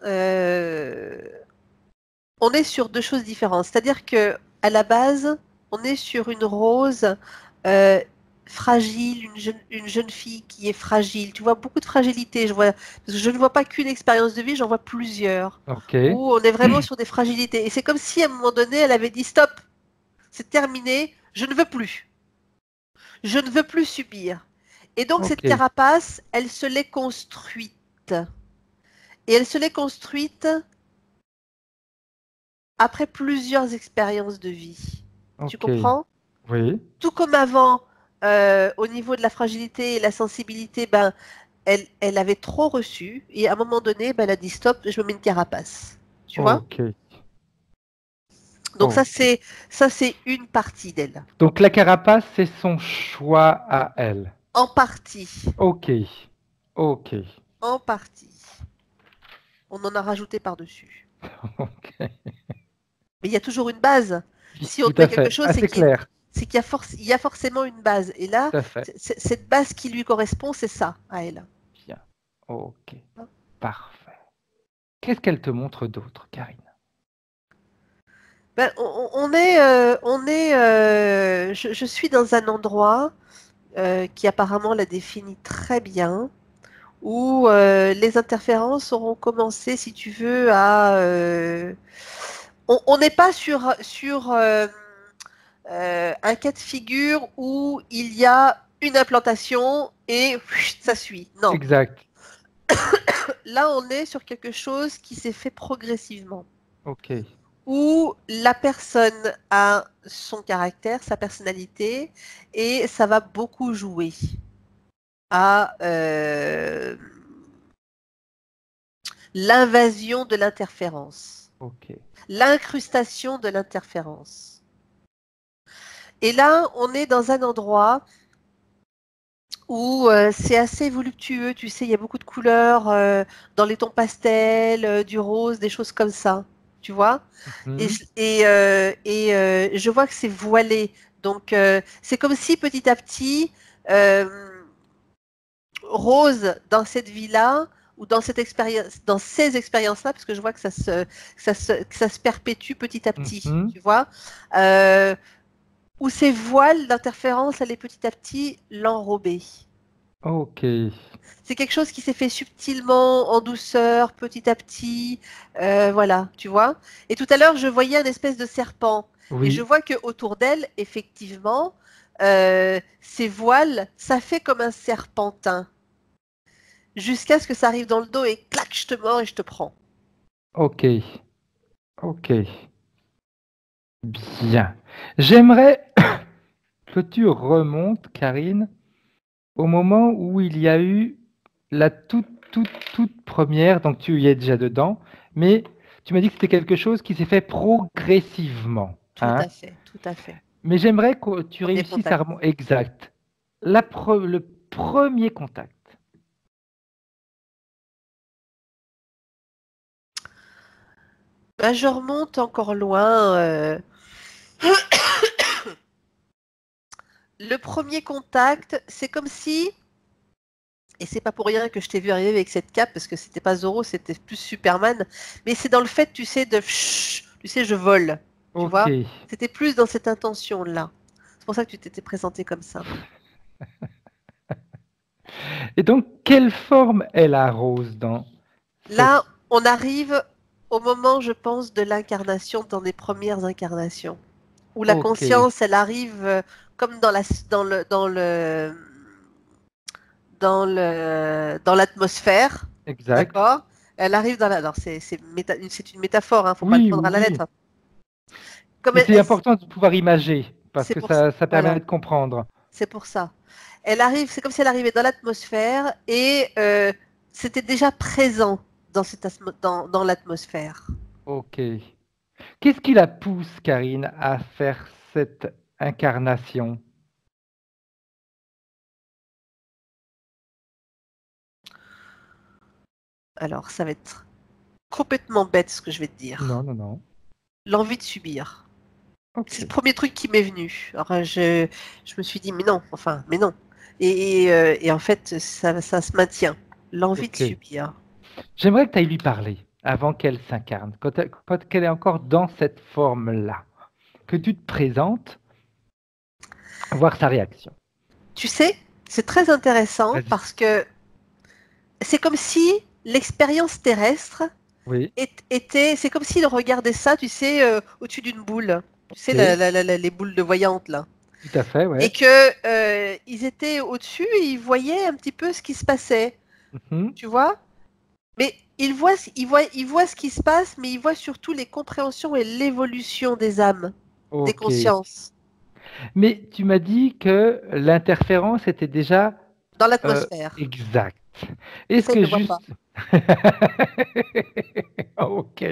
on est sur deux choses différentes. C'est-à-dire que à la base, on est sur une Rose euh, fragile, une jeune fille qui est fragile. Tu vois beaucoup de fragilité. Parce que je ne vois pas qu'une expérience de vie, j'en vois plusieurs. Ok, Où on est vraiment sur des fragilités. Et c'est comme si à un moment donné, elle avait dit stop, c'est terminé, je ne veux plus. Je ne veux plus subir. Et donc cette ok, carapace, elle se l'est construite. Et elle se l'est construite après plusieurs expériences de vie. Tu ok. comprends? Oui, Tout comme avant, au niveau de la fragilité et la sensibilité, ben, elle avait trop reçu. Et à un moment donné, ben, elle a dit stop, je me mets une carapace. Tu vois? ok, Donc ok. ça c'est une partie d'elle. Donc la carapace, c'est son choix à elle. En partie. Ok, ok, En partie. On en a rajouté par-dessus. ok. Mais il y a toujours une base. Oui, Si on tout te met à quelque fait. chose, Ah, c'est clair. c'est qu'il y a il y a forcément une base. Et là, Tout à fait. cette base qui lui correspond, c'est ça, à elle. Bien. Ok, parfait. Qu'est-ce qu'elle te montre d'autre, Karine? Ben, je suis dans un endroit qui apparemment la définit très bien, où les interférences auront commencé, si tu veux, à... on n'est pas sur un cas de figure où il y a une implantation et ça suit. Non. Exact. Là, on est sur quelque chose qui s'est fait progressivement, Ok, où la personne a son caractère, sa personnalité, et ça va beaucoup jouer à l'invasion de l'interférence, ok, l'incrustation de l'interférence. Et là, on est dans un endroit où c'est assez voluptueux, tu sais, il y a beaucoup de couleurs dans les tons pastels, du rose, des choses comme ça, tu vois. Mhm. Je vois que c'est voilé. Donc, c'est comme si petit à petit, euh, Rose dans cette vie-là ou dans cette expérience, dans ces expériences-là, parce que je vois que ça se perpétue petit à petit, tu vois, où ces voiles d'interférence allaient petit à petit l'enrober. Ok. C'est quelque chose qui s'est fait subtilement, en douceur, petit à petit, voilà, tu vois. Et tout à l'heure, je voyais un espèce de serpent. Et je Oui. vois qu'autour d'elle, effectivement, ces voiles, ça fait comme un serpentin. Jusqu'à ce que ça arrive dans le dos et clac, je te mords et je te prends. Ok. Ok. Bien. J'aimerais que tu remontes, Karine, au moment où il y a eu la toute première, donc tu y es déjà dedans, mais tu m'as dit que c'était quelque chose qui s'est fait progressivement, Tout hein. à fait, tout à fait. Mais j'aimerais que tu Premier réussisses à contact. remonter. Exact. Le premier contact. Ben, je remonte encore loin. Le premier contact, c'est comme si, et c'est pas pour rien que je t'ai vu arriver avec cette cape, parce que c'était pas Zorro, c'était plus Superman, mais c'est dans le fait, tu sais, tu sais, je vole, tu Ok. vois. C'était plus dans cette intention-là. C'est pour ça que tu t'étais présenté comme ça. Et donc, quelle forme est la rose dans cette... Là, on arrive au moment, je pense, de l'incarnation dans les premières incarnations, où la Ok. conscience, elle arrive comme dans l'atmosphère, Exact. d'accord? Elle arrive dans la. Alors c'est une métaphore, hein, faut pas le Oui, prendre oui, à la oui. lettre. Comme Mais c'est important de pouvoir imager, parce c'est que pour ça permet voilà, de comprendre. c'est pour ça. Elle arrive, c'est comme si elle arrivait dans l'atmosphère et c'était déjà présent dans l'atmosphère. Ok. Qu'est-ce qui la pousse, Karine, à faire cette incarnation? Alors ça va être complètement bête ce que je vais te dire. Non, non, non. L'envie de subir. Ok. C'est le premier truc qui m'est venu. Alors je me suis dit mais non, enfin mais non. Et en fait ça se maintient. L'envie de Ok. subir. J'aimerais que tu ailles lui parler avant qu'elle s'incarne, quand elle est encore dans cette forme-là, que tu te présentes, voir sa réaction. Tu sais, c'est très intéressant Vas-y. parce que c'est comme si l'expérience terrestre Oui. c'est comme s'il regardait ça, tu sais, au-dessus d'une boule. Tu sais, Ok. les boules de voyantes, là. Tout à fait, Et ouais. que ils étaient au-dessus et ils voyaient un petit peu ce qui se passait, Mhm. tu vois? Mais ils voient ce qui se passe, mais ils voient surtout les compréhensions et l'évolution des âmes, des Ok. consciences, Mais tu m'as dit que l'interférence était déjà dans l'atmosphère. exacte. Est-ce Ça, ils que ne le voient pas. juste... Ok,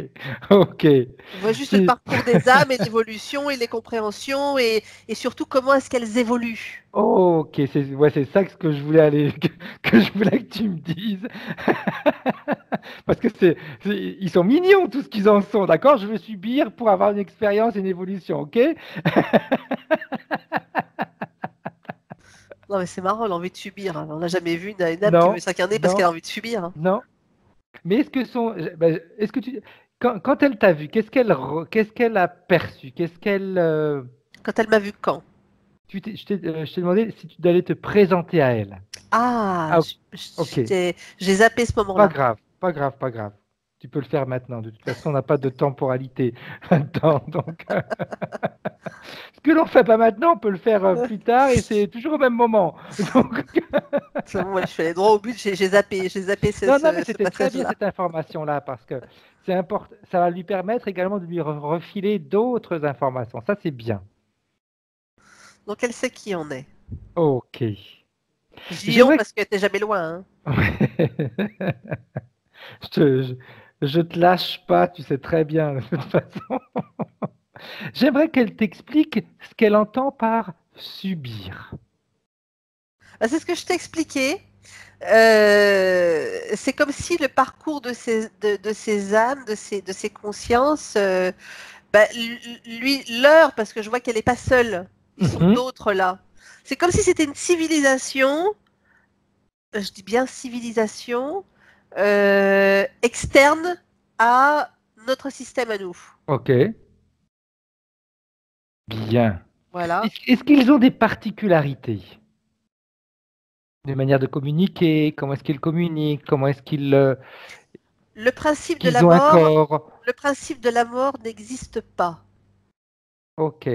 ok. Ils voient juste le C'est- parcours des âmes et l'évolution et les compréhensions et surtout comment est-ce qu'elles évoluent. Ok, c'est ouais, c'est ça que je voulais aller, que je voulais que tu me dises. Parce que ils sont mignons tous ce qu'ils en sont, d'accord? Je veux subir pour avoir une expérience et une évolution, ok? Non, mais c'est marrant, l'envie de subir, hein. On n'a jamais vu une âme qui veut Non, s'incarner parce non, qu'elle a envie de subir, hein. non. Mais est-ce que tu, quand elle t'a vu, qu'est-ce qu'elle a perçu? Qu'est-ce qu'elle, Quand elle m'a vu quand? je t'ai demandé si tu allais te présenter à elle. Ah, Ah, ok. j'ai zappé ce Pas moment-là. grave, pas grave, pas grave. Tu peux le faire maintenant. De toute façon, on n'a pas de temporalité là-dedans. Donc, ce que l'on ne fait pas maintenant, on peut le faire plus tard et c'est toujours au même moment. Donc, C'est bon, ouais, je suis allée droit au but, j'ai zappé non, non, mais ce c'était très bien passage-là. cette information-là parce que c'est important. Ça va lui permettre également de lui refiler d'autres informations. Ça, c'est bien. Donc elle sait qui on est. Ok. Je dis on J'aimerais. parce qu'elle était jamais loin, hein. Je te, je, je te lâche pas, tu sais très bien de toute façon. J'aimerais qu'elle t'explique ce qu'elle entend par subir. Bah, c'est ce que je t'ai expliqué. C'est comme si le parcours de ces âmes, de ces consciences, bah, parce que je vois qu'elle n'est pas seule. Ils sont Mhm. d'autres là. C'est comme si c'était une civilisation je dis bien civilisation, externe à notre système à nous. Ok, bien. Voilà. Est-ce qu'ils ont des particularités? Des manières de communiquer? Comment est-ce qu'ils communiquent? Comment est-ce Le principe de la qu'ils ont un mort, corps? le principe de la mort n'existe pas. Ok,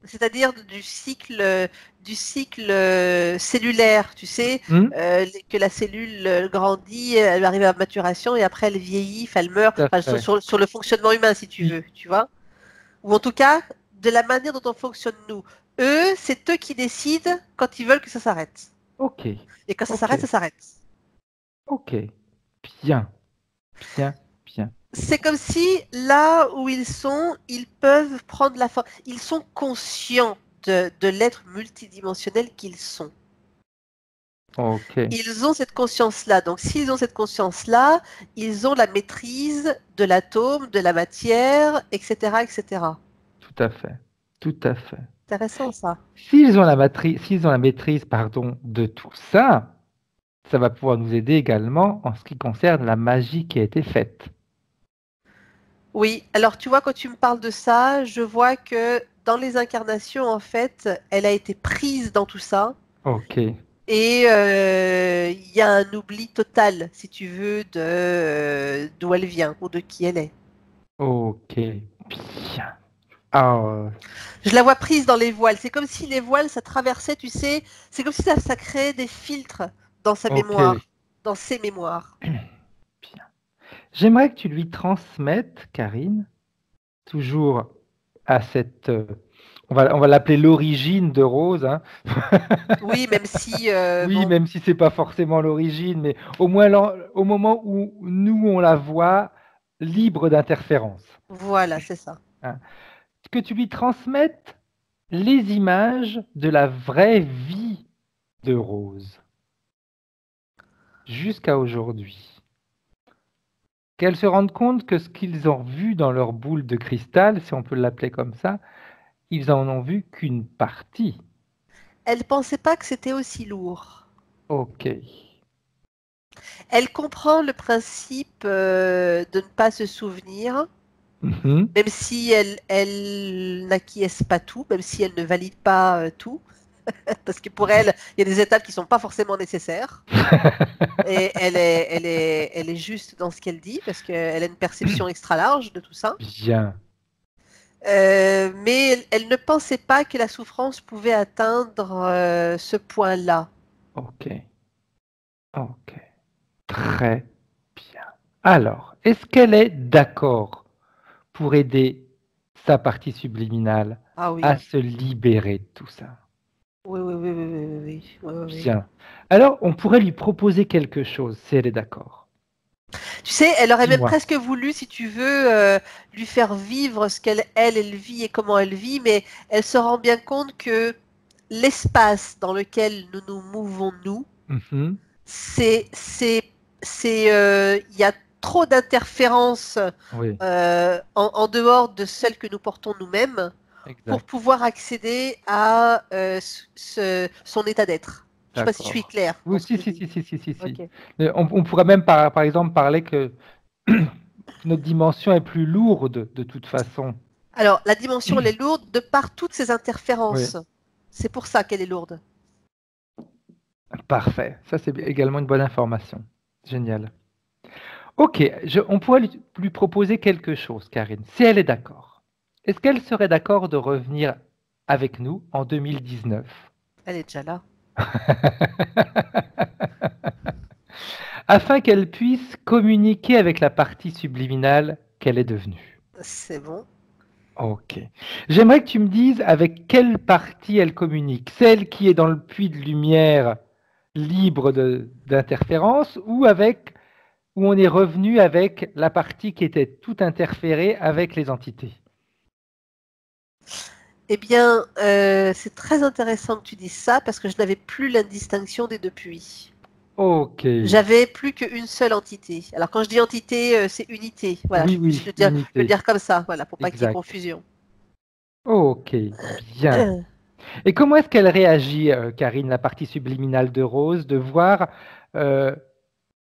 C'est-à-dire du cycle cellulaire, tu sais, Hmm, que la cellule grandit, elle arrive à maturation et après elle vieillit, enfin, elle meurt, tout à enfin, fait. sur le fonctionnement humain, si tu Oui. veux, tu vois. Ou en tout cas, de la manière dont on fonctionne nous. Eux, c'est eux qui décident quand ils veulent que ça s'arrête. Ok, Et quand ça ok, s'arrête, ça s'arrête. ok. Bien, bien, bien. C'est comme si là où ils sont, ils peuvent prendre la forme. Ils sont conscients de l'être multidimensionnel qu'ils sont. Ok, Ils ont cette conscience-là. Donc, s'ils ont cette conscience-là, ils ont la maîtrise de l'atome, de la matière, etc., etc. tout à fait, tout à fait. Intéressant, ça. S'ils ont la maîtrise, pardon, de tout ça, ça va pouvoir nous aider également en ce qui concerne la magie qui a été faite. Oui. Alors, tu vois, quand tu me parles de ça, je vois que dans les incarnations, en fait, elle a été prise dans tout ça. Ok, Et il y a un oubli total, si tu veux, d'où elle vient ou de qui elle est. ok, bien. Ah, Je la vois prise dans les voiles. C'est comme si les voiles, ça traversait, tu sais, c'est comme si ça créait des filtres dans sa ok, mémoire, dans ses mémoires. bien. J'aimerais que tu lui transmettes, Karine, toujours à cette, on va l'appeler l'origine de Rose, hein. Oui, même si, Oui, bon, même si c'est pas forcément l'origine, mais au moins au moment où nous on la voit libre d'interférence, voilà, c'est ça. hein. Que tu lui transmettes les images de la vraie vie de Rose jusqu'à aujourd'hui. Qu'elle se rende compte que ce qu'ils ont vu dans leur boule de cristal, si on peut l'appeler comme ça, ils en ont vu qu'une partie. Elle pensait pas que c'était aussi lourd. Ok. Elle comprend le principe de ne pas se souvenir, Mhm. même si elle n'acquiesce pas tout, même si elle ne valide pas tout. Parce que pour elle, il y a des étapes qui ne sont pas forcément nécessaires. Et elle est juste dans ce qu'elle dit, parce qu'elle a une perception extra large de tout ça. Bien. Mais elle ne pensait pas que la souffrance pouvait atteindre ce point-là. Ok. Ok. Très bien. Alors, est-ce qu'elle est d'accord pour aider sa partie subliminale Ah à oui. se libérer de tout ça? Oui, oui, oui, oui, oui, oui, oui, oui, oui, oui. Bien. Alors, on pourrait lui proposer quelque chose, si elle est d'accord. Tu sais, elle aurait même Dis-moi. presque voulu, si tu veux, lui faire vivre ce elle vit et comment elle vit, mais elle se rend bien compte que l'espace dans lequel nous nous mouvons, nous, Mhm. il y a trop d'interférences Oui, en dehors de celles que nous portons nous-mêmes pour exact. pouvoir accéder à son état d'être. Je ne sais pas si je suis D'accord. claire dans Oui, ce que si, je si, dis. si, si, si, si, si. Ok. On pourrait même, par exemple, parler que notre dimension est plus lourde de toute façon. Alors, la dimension, elle est lourde de par toutes ces Oui, interférences. C'est pour ça qu'elle est lourde. parfait. Ça, c'est également une bonne information. Génial. Ok, on pourrait lui proposer quelque chose, Karine, si elle est d'accord. Est-ce qu'elle serait d'accord de revenir avec nous en 2019 Elle est déjà là. afin qu'elle puisse communiquer avec la partie subliminale qu'elle est devenue? C'est bon. Ok. J'aimerais que tu me dises avec quelle partie elle communique. Celle qui est dans le puits de lumière libre d'interférence ou où on est revenu avec la partie qui était tout interférée avec les entités. Eh bien, c'est très intéressant que tu dises ça parce que je n'avais plus la distinction des deux puits. Ok. J'avais plus qu'une seule entité. Alors quand je dis entité, c'est unité. Voilà, Oui, je oui, veux le unité. dire comme ça, voilà, pour pas qu'il y ait Exact. confusion. Ok, bien. Et comment est-ce qu'elle réagit, Karine, la partie subliminale de Rose, de voir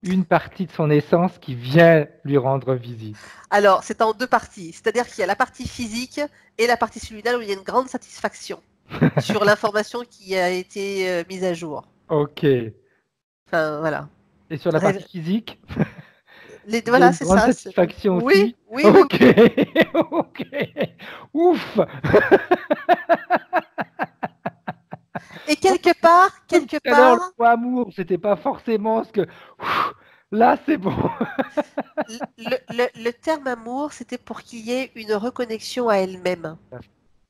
une partie de son essence qui vient lui rendre visite? Alors, c'est en deux parties. C'est-à-dire qu'il y a la partie physique et la partie subliminale où il y a une grande satisfaction sur l'information qui a été mise à jour. Ok. Et Enfin, voilà. sur la partie physique, il y a Voilà, une c'est grande ça. satisfaction Oui, aussi. oui, oui, Ok. Ok. Ouf. Et quelque part, Comme tout à l'heure, le mot amour, c'était pas forcément ce que. Ouf, là, c'est bon. le terme amour, c'était pour qu'il y ait une reconnexion à elle-même.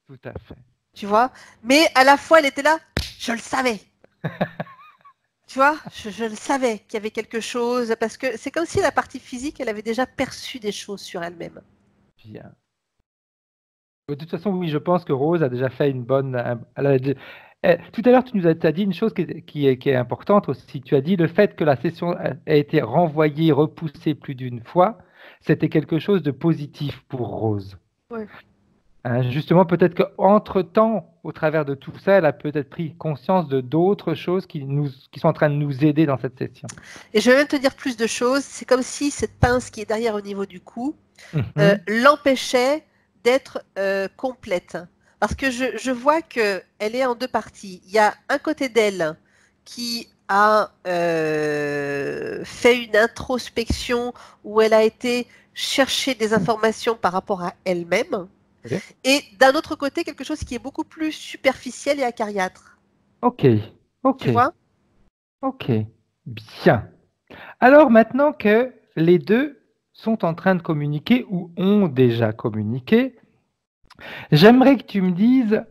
Tout à fait. Tu vois? Mais à la fois, elle était là, je le savais. Tu vois? Je le savais qu'il y avait quelque chose, parce que c'est comme si la partie physique, elle avait déjà perçu des choses sur elle-même. Bien. De toute façon, oui, je pense que Rose a déjà fait une bonne. Tout à l'heure, tu nous as dit une chose qui est importante aussi. Tu as dit le fait que la session a été renvoyée, repoussée plus d'une fois, c'était quelque chose de positif pour Rose. Ouais. Hein, justement, peut-être qu'entre-temps, au travers de tout ça, elle a peut-être pris conscience de d'autres choses qui sont en train de nous aider dans cette session. Et je vais même te dire plus de choses. C'est comme si cette pince qui est derrière au niveau du cou l'empêchait d'être complète. Parce que je vois qu'elle est en deux parties. Il y a un côté d'elle qui a fait une introspection où elle a été chercher des informations par rapport à elle-même. Ok. Et d'un autre côté, quelque chose qui est beaucoup plus superficiel et acariâtre. Ok, ok, Tu vois? ok, bien. Alors maintenant que les deux sont en train de communiquer ou ont déjà communiqué, j'aimerais que tu me dises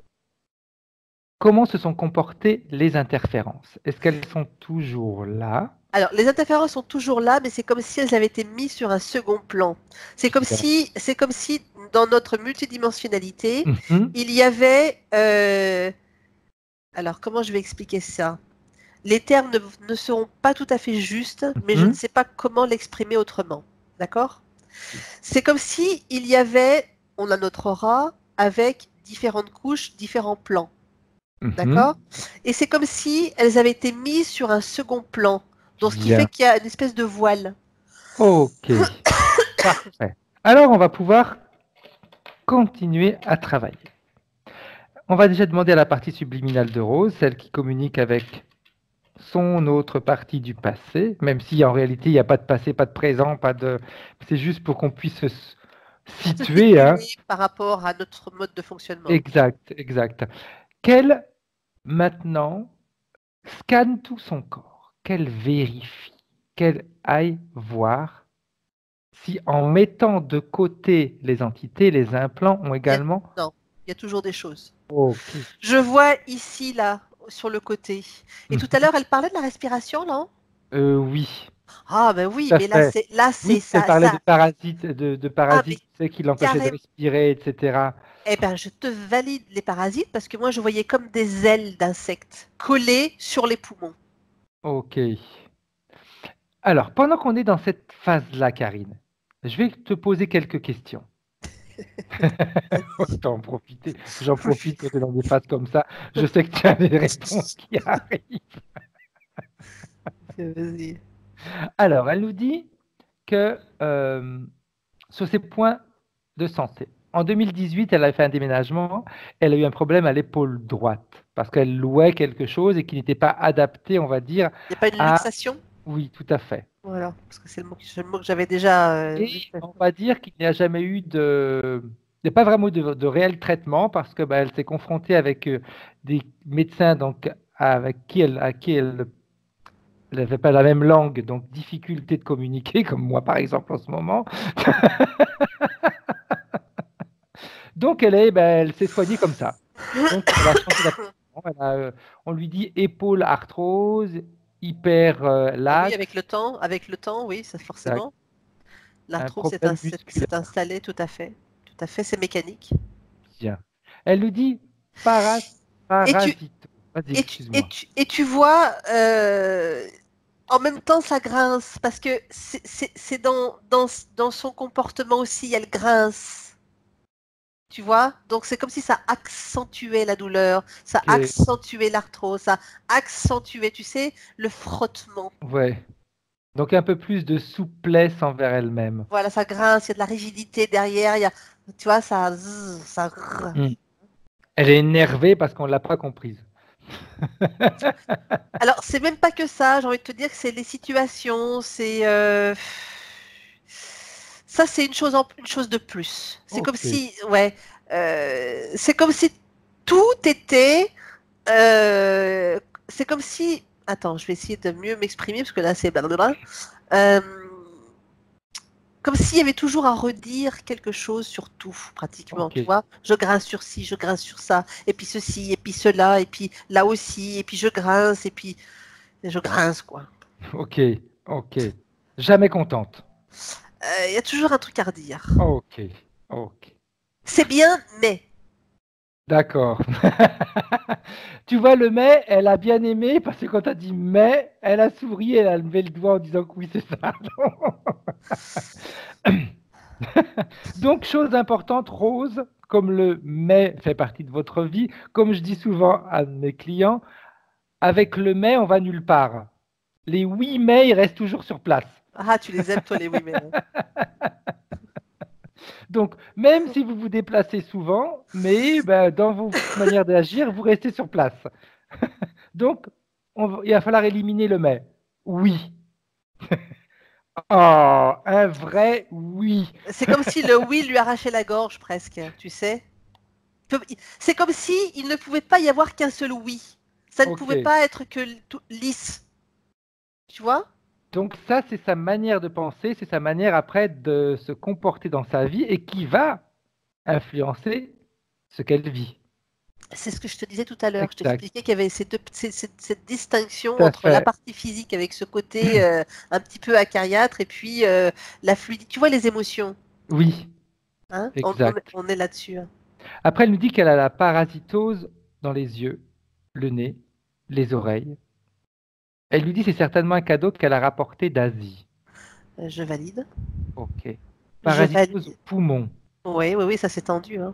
comment se sont comportées les interférences. Est-ce qu'elles sont toujours là? Alors, les interférences sont toujours là, mais c'est comme si elles avaient été mises sur un second plan. C'est comme si dans notre multidimensionnalité, Mhm, il y avait... alors, comment je vais expliquer ça? Les termes ne seront pas tout à fait justes, mais je ne mhm. sais pas comment l'exprimer autrement. D'accord? C'est comme si il y avait, on a notre aura avec différentes couches, différents plans. D'accord? Mhm. Et c'est comme si elles avaient été mises sur un second plan. Donc, ce qui fait Bien. qu'il y a une espèce de voile. Ok, parfait. Alors, on va pouvoir continuer à travailler. On va déjà demander à la partie subliminale de Rose, celle qui communique avec son autre partie du passé, même si en réalité, il n'y a pas de passé, pas de présent, pas de... C'est juste pour qu'on puisse se Se situer, hein. situer par rapport à notre mode de fonctionnement. Exact, exact. Qu'elle, maintenant, scanne tout son corps, qu'elle vérifie, qu'elle aille voir si en mettant de côté les entités, les implants ont Il y a- également... non, il y a toujours des choses. Ok. Je vois ici, là, sur le côté. Et tout à Mhm. l'heure, elle parlait de la respiration, non? Oui, Ah, ben oui, tout à mais fait. là, Oui, c'est elle ça, parlait de ça. parasites, Ah, mais tu sais, qui l'empêchaient de carrément. respirer, etc. Eh ben, je te valide les parasites parce que moi, je voyais comme des ailes d'insectes collées sur les poumons. Ok. Alors, pendant qu'on est dans cette phase-là, Karine, je vais te poser quelques questions. Vas-y. Autant en profiter. J'en profite quand tu es dans des phases comme ça. Je sais que tu as des réponses qui arrivent. Vas-y. Alors, elle nous dit que sur ces points de santé, en 2018, elle a fait un déménagement. Elle a eu un problème à l'épaule droite parce qu'elle louait quelque chose et qui n'était pas adapté, on va dire, Il n'y a pas une à... luxation? Oui, tout à fait. Voilà, parce que c'est le mot que j'avais déjà Et vu. on va dire qu'il n'y a jamais eu de... Il n'y a pas vraiment de réel traitement parce que elle s'est confrontée avec des médecins donc, à qui elle n'avait pas la même langue, donc difficulté de communiquer, comme moi par exemple en ce moment. Donc elle s'est soignée comme ça. Donc elle a changé la position. On lui dit épaule arthrose, hyper Ah oui, laxe, avec le temps, oui, ça exact, forcément. un L'arthrose problème s'est musculaire. installée, tout à fait. Tout à fait, c'est mécanique. Bien. Elle nous dit Et tu, parasito. Vas-y, excuse-moi. et tu vois, en même temps, ça grince, parce que c'est dans son comportement aussi, elle grince. Tu vois? Donc c'est comme si ça accentuait la douleur, ça Ok. accentuait l'arthrose, ça accentuait, tu sais, le frottement. Ouais. Donc un peu plus de souplesse envers elle-même. Voilà, ça grince, il y a de la rigidité derrière, il y a, tu vois, ça, zzz, ça. Grrr. Hmm. Elle est énervée parce qu'on ne l'a pas comprise. Alors, c'est même pas que ça, j'ai envie de te dire que c'est les situations, c'est. Ça, c'est une chose de plus. C'est comme Ok. si, ouais, c'est comme si tout était. euh, c'est comme si. Attends, je vais essayer de mieux m'exprimer parce que là, c'est blablabla. Euh, Comme s'il y avait toujours à redire quelque chose sur tout, pratiquement, Ok. tu vois. Je grince sur ci, je grince sur ça, et puis ceci, et puis cela, et puis là aussi, et puis je grince, et puis je grince, quoi. Ok. Ok. Jamais contente. Il y a toujours un truc à redire. Ok. Ok. C'est bien, mais. D'accord. Tu vois, le mais, elle a bien aimé parce que quand tu as dit mais, elle a souri, elle a levé le doigt en disant que oui, c'est ça. Donc, chose importante, Rose, comme le mais fait partie de votre vie, comme je dis souvent à mes clients, avec le mais, on va nulle part. Les oui mais, ils restent toujours sur place. Ah, tu les aimes, toi, les oui, mais. Donc, même si vous vous déplacez souvent, mais ben, dans vos manières d'agir, vous restez sur place. Donc, il va falloir éliminer le mais. Oui. Oh, un vrai oui. C'est comme si le oui lui arrachait la gorge, presque, tu sais. C'est comme si il ne pouvait pas y avoir qu'un seul oui. Ça ne Ok. pouvait pas être que lisse, tu vois? Donc ça, c'est sa manière de penser, c'est sa manière après de se comporter dans sa vie et qui va influencer ce qu'elle vit. C'est ce que je te disais tout à l'heure. Je Exact. t'expliquais qu'il y avait cette distinction Tout à entre la fait. partie physique avec ce côté un petit peu acariâtre et puis la fluidité. Tu vois les émotions, Oui, hein? exact. On est là-dessus, hein. Après, elle nous dit qu'elle a la parasitose dans les yeux, le nez, les oreilles. Elle lui dit que c'est certainement un cadeau qu'elle a rapporté d'Asie. Je valide. Ok. Je Parasitose valide. poumon. Oui, oui, oui, ça s'est tendu, hein.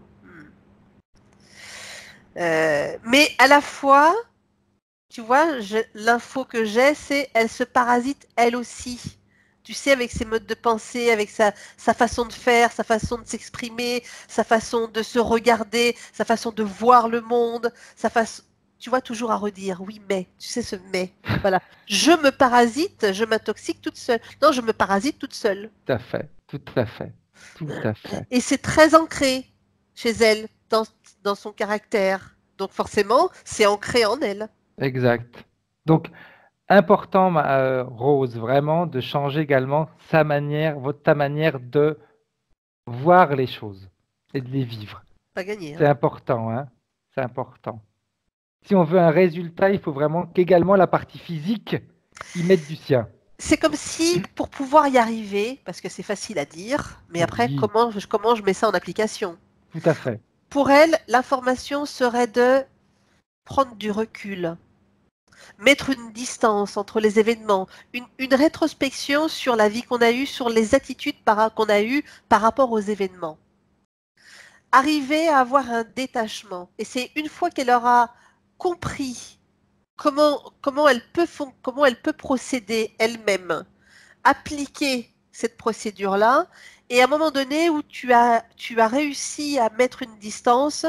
Mais à la fois, tu vois, l'info que j'ai, c'est elle se parasite elle aussi. Tu sais, avec ses modes de pensée, avec sa façon de faire, sa façon de s'exprimer, sa façon de se regarder, sa façon de voir le monde, sa façon, tu vois, toujours à redire, oui, mais, tu sais, ce mais. Voilà. Je me parasite, je m'intoxique toute seule. Non, je me parasite toute seule. Tout à fait. Tout à fait. Tout à fait. Et c'est très ancré chez elle, dans son caractère. Donc forcément, c'est ancré en elle. Exact. Donc, important, Rose, vraiment, de changer également ta manière de voir les choses et de les vivre. Pas gagné, C'est hein. important, hein? C'est important. Si on veut un résultat, il faut vraiment qu'également la partie physique y mette du sien. C'est comme si, pour pouvoir y arriver, parce que c'est facile à dire, mais après, Oui, comment je mets ça en application? tout à fait. Pour elle, l'information serait de prendre du recul, mettre une distance entre les événements, une rétrospection sur la vie qu'on a eue, sur les attitudes qu'on a eues par rapport aux événements. Arriver à avoir un détachement. Et c'est une fois qu'elle aura compris comment elle peut procéder elle-même, appliquer cette procédure-là, et à un moment donné où tu as réussi à mettre une distance,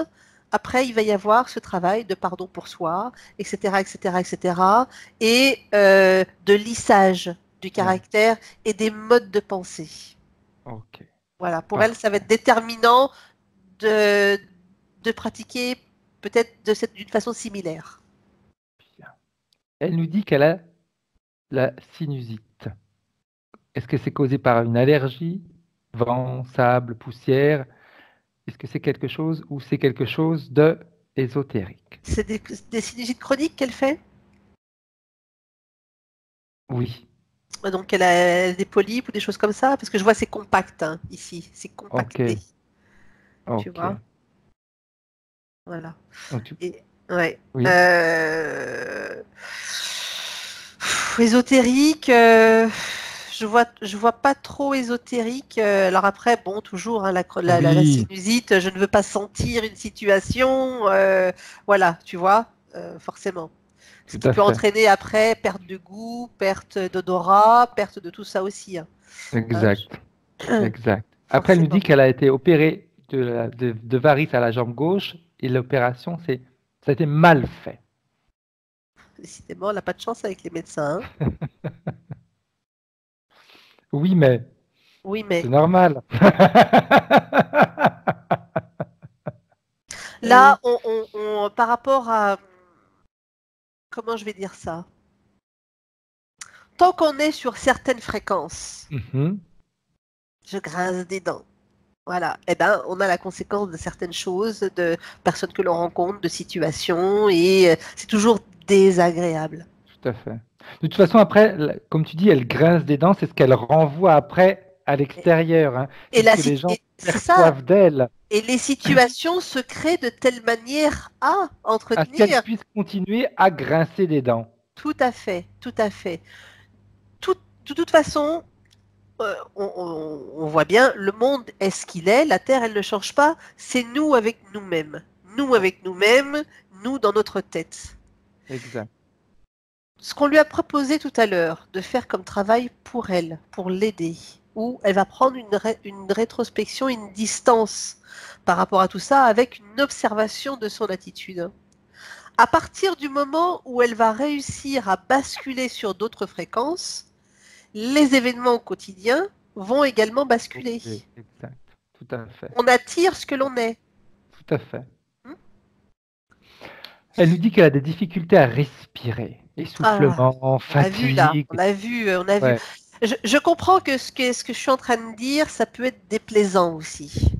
après il va y avoir ce travail de pardon pour soi, etc., etc., etc., et de lissage du Ouais. caractère et des modes de pensée. Ok. Voilà, pour elle, ça va être Parfait. déterminant de, de pratiquer peut-être d'une façon similaire. Bien. Elle nous dit qu'elle a la sinusite. Est-ce que c'est causé par une allergie, vent, sable, poussière? Est-ce que c'est quelque chose ou c'est quelque chose de ésotérique? C'est des sinusites chroniques qu'elle fait. Oui. Donc elle a des polypes ou des choses comme ça, parce que je vois c'est compact, hein, ici, c'est Ok. compacté, tu Ok. vois. Voilà. Donc, Et ouais. oui. Ésotérique, je vois pas trop ésotérique. Alors après, bon, toujours hein, la Oui, sinusite, je ne veux pas sentir une situation. Voilà, tu vois, forcément. Ce tout qui à peut fait. entraîner après perte de goût, perte d'odorat, perte de tout ça aussi. Hein, Exact. Exact. Après, elle nous dit forcément. qu'elle a été opérée de varices à la jambe gauche et l'opération, ça a été mal fait. Décidément, elle n'a pas de chance avec les médecins. Hein. Oui, mais Oui, c'est mais normal. là, par rapport à, comment je vais dire ça? Tant qu'on est sur certaines fréquences, Mhm. je grince des dents. Voilà, eh ben, on a la conséquence de certaines choses, de personnes que l'on rencontre, de situations, et c'est toujours désagréable. Tout à fait. De toute façon, après, comme tu dis, elle grince des dents, c'est ce qu'elle renvoie après à Et, l'extérieur, hein. C'est et ce que les gens c'est ça. perçoivent d'elle, Et les situations se créent de telle manière à à ce qu'elle entretenir. puisse continuer à grincer des dents. Tout à fait, tout à fait. Tout, de toute façon, on voit bien, le monde est ce qu'il est, la Terre, elle ne change pas, c'est nous avec nous-mêmes. Nous avec nous-mêmes, nous dans notre tête. Exact. Ce qu'on lui a proposé tout à l'heure de faire comme travail pour elle, pour l'aider, où elle va prendre une rétrospection, une distance par rapport à tout ça, avec une observation de son attitude. À partir du moment où elle va réussir à basculer sur d'autres fréquences, les événements quotidiens vont également basculer. Oui, exact. Tout à fait. On attire ce que l'on est. Tout à fait. Hmm. Elle nous dit qu'elle a des difficultés à respirer. Ah, Essoufflement, on l'a vu là, fatigue. on l'a vu, on a vu. Ouais. Je comprends que ce que je suis en train de dire, ça peut être déplaisant aussi.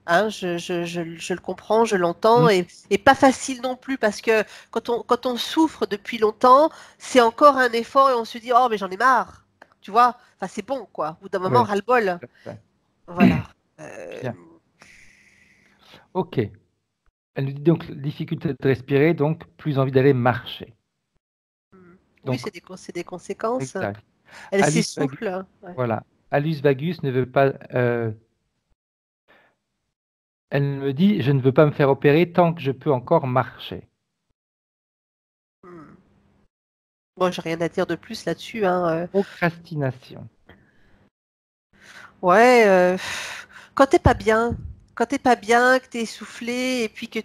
Hein, je le comprends, je l'entends, Mm. et pas facile non plus parce que quand on souffre depuis longtemps, c'est encore un effort et on se dit, oh, mais j'en ai marre. Tu vois, enfin, c'est bon, quoi. Au bout d'un moment, Ouais, ras-le-bol. tout à fait. Voilà. Euh, Bien. Ok. Elle nous dit donc difficulté de respirer, donc plus envie d'aller marcher. oui, Donc, c'est des conséquences. exact. Elle Alus vagus, s'essouffle. Ouais. voilà. Alus vagus ne veut pas. Elle me dit, je ne veux pas me faire opérer tant que je peux encore marcher. Hmm. Bon, j'ai rien à dire de plus là-dessus. Hein. Procrastination. Ouais, quand t'es pas bien, quand t'es pas bien, que t'es essoufflé, et puis que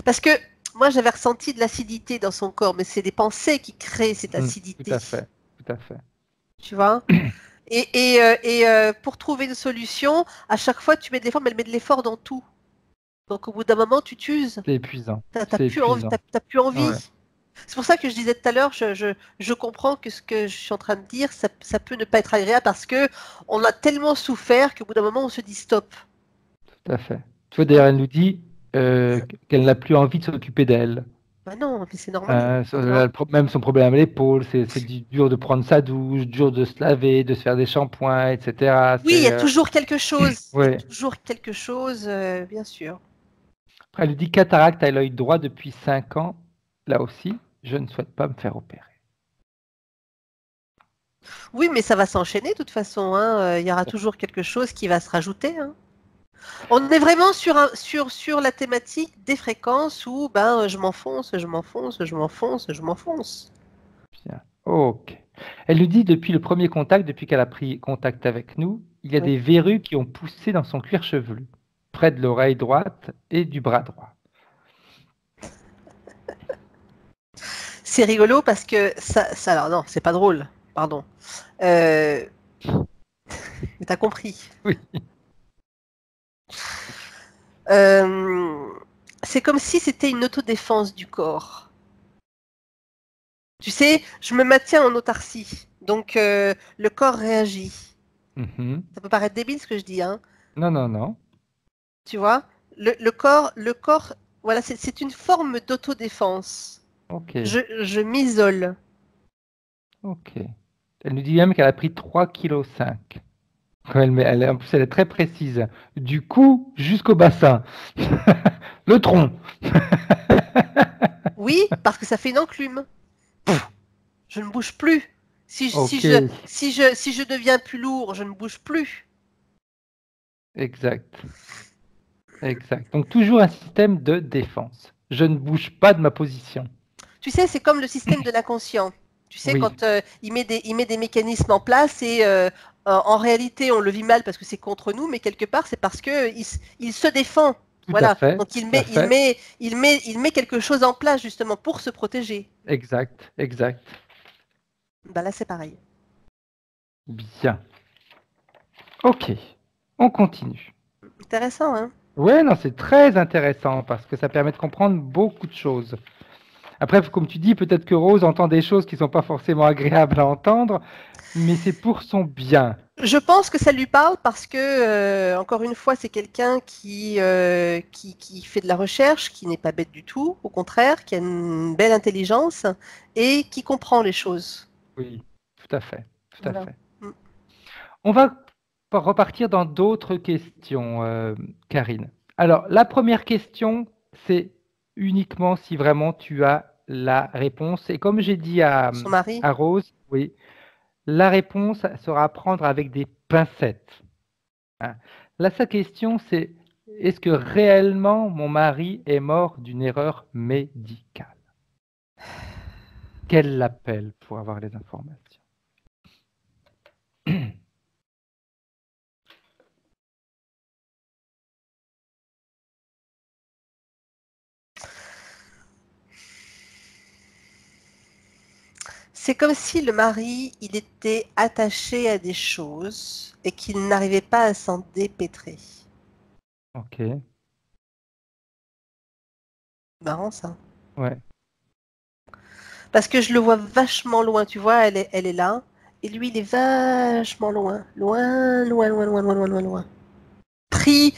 parce que moi j'avais ressenti de l'acidité dans son corps, mais c'est des pensées qui créent cette Tout acidité, à fait. Tout à fait. tu vois? Pour trouver une solution, à chaque fois tu mets de l'effort, mais elle met de l'effort dans tout. Donc au bout d'un moment, tu t'uses. C'est épuisant. T'as C'est plus envie, épuisant. t'as plus envie. Ouais. C'est pour ça que je disais tout à l'heure, je comprends que ce que je suis en train de dire, ça peut ne pas être agréable parce que on a tellement souffert qu'au bout d'un moment, on se dit stop. Tout à fait. Tu vois, d'ailleurs, Hein. elle nous dit qu'elle n'a plus envie de s'occuper d'elle. Bah non, mais c'est normal. Même son problème à l'épaule, c'est dur de prendre sa douche, dur de se laver, de se faire des shampoings, etc. Oui, il y a toujours quelque chose. Il y a Ouais. toujours quelque chose, bien sûr. Après, elle lui dit cataracte à l'œil droit depuis 5 ans. Là aussi, je ne souhaite pas me faire opérer. Oui, mais ça va s'enchaîner de toute façon. Hein. Il y aura toujours quelque chose qui va se rajouter. Hein. On est vraiment sur la thématique des fréquences où ben, je m'enfonce, je m'enfonce, je m'enfonce, je m'enfonce. Bien. Ok. Elle lui dit depuis le premier contact, depuis qu'elle a pris contact avec nous, il y a Oui. des verrues qui ont poussé dans son cuir chevelu, près de l'oreille droite et du bras droit. C'est rigolo parce que alors non, c'est pas drôle, pardon. Mais t'as compris. Oui. Euh, c'est comme si c'était une autodéfense du corps. Tu sais, je me maintiens en autarcie, donc le corps réagit. Mhm. Ça peut paraître débile ce que je dis, hein. Non, non, non. Tu vois, le corps, voilà, c'est une forme d'autodéfense. Ok. Je m'isole. Ok. Elle nous dit même qu'elle a pris 3,5 kg. En plus, elle est très précise. Du cou jusqu'au bassin. Le tronc. Oui, parce que ça fait une enclume. Je ne bouge plus. Ok, Si je deviens plus lourd, je ne bouge plus. exact, exact. Donc toujours un système de défense. Je ne bouge pas de ma position. Tu sais, c'est comme le système de l'inconscient. Tu sais, Oui, quand il met des mécanismes en place et en réalité, on le vit mal parce que c'est contre nous, mais quelque part, c'est parce que il se défend. tout à Voilà. fait, Donc, tout à fait. il met quelque chose en place justement pour se protéger. Exact, exact. Ben là, c'est pareil. Bien. Ok, on continue. Intéressant, hein? Ouais, non, c'est très intéressant parce que ça permet de comprendre beaucoup de choses. Après, comme tu dis, peut-être que Rose entend des choses qui ne sont pas forcément agréables à entendre, mais c'est pour son bien. Je pense que ça lui parle parce que, encore une fois, c'est quelqu'un qui fait de la recherche, qui n'est pas bête du tout, au contraire, qui a une belle intelligence et qui comprend les choses. Oui, tout à fait, tout à Voilà. fait. Mm. On va repartir dans d'autres questions, Karine. Alors, la première question, c'est uniquement si vraiment tu as la réponse. Et comme j'ai dit Son mari. à Rose, oui, la réponse sera à prendre avec des pincettes. Hein. Là, sa question, c'est est-ce que réellement mon mari est mort d'une erreur médicale? Qu'elle l'appelle pour avoir les informations. C'est comme si le mari, il était attaché à des choses et qu'il n'arrivait pas à s'en dépêtrer. Ok, Marrant ça. ouais. Parce que je le vois vachement loin, tu vois, elle est là. Et lui, il est vachement loin. Loin, loin, loin, loin, loin, loin, loin, loin. Pris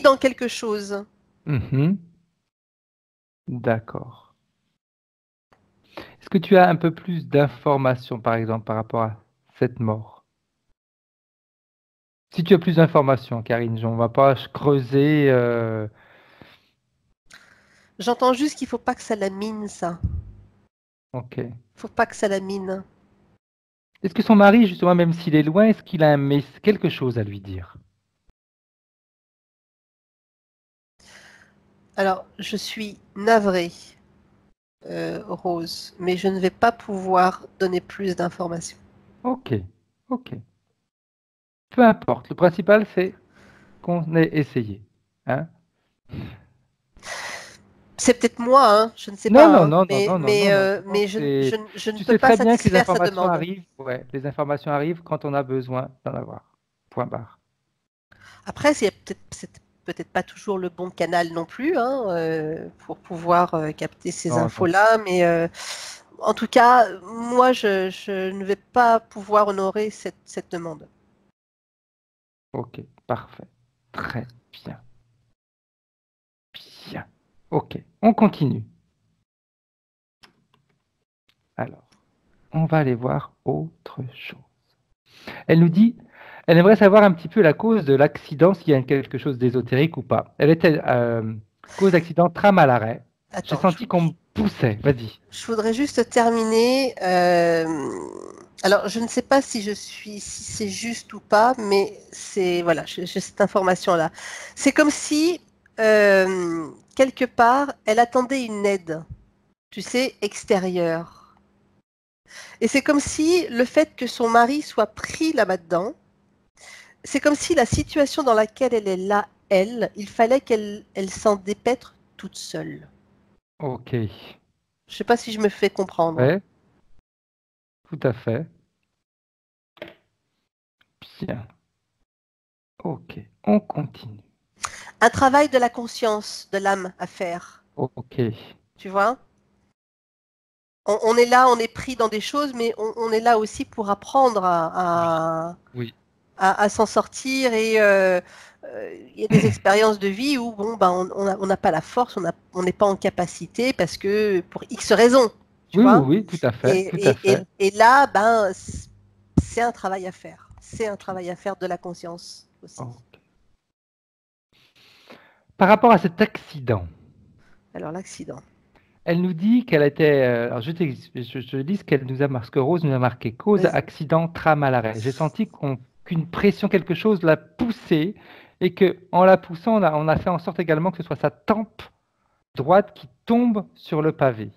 dans quelque chose. Mhm. D'accord. Est-ce que tu as un peu plus d'informations, par exemple, par rapport à cette mort? Si tu as plus d'informations, Karine, on ne va pas creuser. J'entends juste qu'il faut pas que ça la mine, ça. Ok. Faut pas que ça la mine. Est-ce que son mari, justement, même s'il est loin, est-ce qu'il a quelque chose à lui dire? Alors, je suis navrée, Rose, mais je ne vais pas pouvoir donner plus d'informations. Ok, ok. Peu importe. Le principal, c'est qu'on ait essayé. Hein? C'est peut-être moi, hein, je ne sais Non, pas, non, hein, non, non, non, non, non, non. Je pense mais que c'est. je ne Tu peux sais pas très bien que les satisfaire sa informations demande. arrivent. Ouais, les informations arrivent quand on a besoin d'en avoir. Point barre. Après, c'est peut-être pas toujours le bon canal non plus, hein, pour pouvoir capter ces Non, non. infos-là, mais en tout cas, moi, je ne vais pas pouvoir honorer cette demande. Ok, parfait. Très bien. Bien. Ok, on continue. Alors, on va aller voir autre chose. Elle nous dit, elle aimerait savoir un petit peu la cause de l'accident, s'il y a quelque chose d'ésotérique ou pas. Elle était cause d'accident tram à l'arrêt. J'ai Attends, senti qu'on me poussait. Vas-y. je voudrais juste terminer. Alors, je ne sais pas si c'est juste ou pas, mais c'est voilà, j'ai cette information-là. C'est comme si quelque part, elle attendait une aide, tu sais, extérieure. Et c'est comme si le fait que son mari soit pris là-dedans, c'est comme si la situation dans laquelle elle est là, elle, il fallait qu'elle s'en dépêtre toute seule. Ok. Je ne sais pas si je me fais comprendre. Ouais, tout à fait. Bien. Ok, on continue. Un travail de la conscience, de l'âme à faire, Ok. tu vois? On est là, on est pris dans des choses, mais on est là aussi pour apprendre Oui. Oui. à s'en sortir et il y a des expériences de vie où bon, ben, on n'a pas la force, on n'est pas en capacité parce que pour X raisons, tu Oui, oui, vois? oui, tout à fait, tout à fait. Et là, ben, c'est un travail à faire. C'est un travail à faire de la conscience aussi. Ok. Par rapport à cet accident, Alors, l'accident. Elle nous dit qu'elle était. Alors je lis ce qu'elle nous a marqué, ce que Rose nous a marqué. Cause, Vas-y. accident, trame à l'arrêt. J'ai senti qu'une pression, quelque chose l'a poussée et que en la poussant, on a fait en sorte également que ce soit sa tempe droite qui tombe sur le pavé.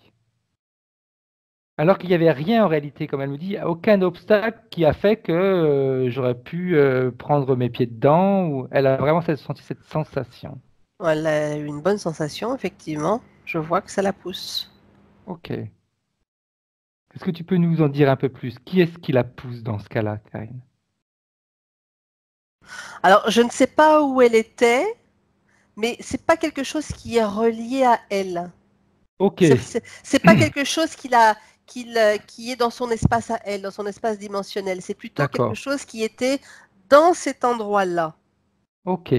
Alors qu'il n'y avait rien en réalité, comme elle me dit, aucun obstacle qui a fait que j'aurais pu prendre mes pieds dedans. Ou... Elle a vraiment senti cette sensation. Elle a eu une bonne sensation, effectivement. Je vois que ça la pousse. Ok. Est-ce que tu peux nous en dire un peu plus? Qui est-ce qui la pousse dans ce cas-là, Karine? Alors, je ne sais pas où elle était, mais c'est pas quelque chose qui est relié à elle. Ok, C'est pas quelque chose qui est dans son espace à elle, dans son espace dimensionnel. C'est plutôt quelque d'accord. chose qui était dans cet endroit-là. Ok,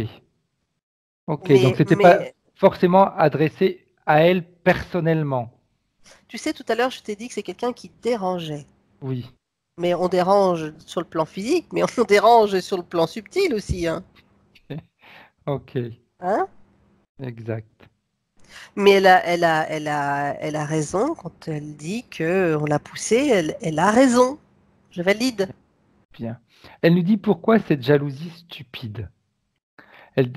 ok. Donc, Mais, c'était pas mais forcément adressé à elle personnellement. tu sais, tout à l'heure, je t'ai dit que c'est quelqu'un qui dérangeait. Oui, Mais on dérange sur le plan physique, mais on dérange sur le plan subtil aussi, hein. ok, Hein. exact. Mais elle a raison quand elle dit que on l'a poussée. Elle a raison. Je valide. Bien. Elle nous dit pourquoi cette jalousie stupide. Elle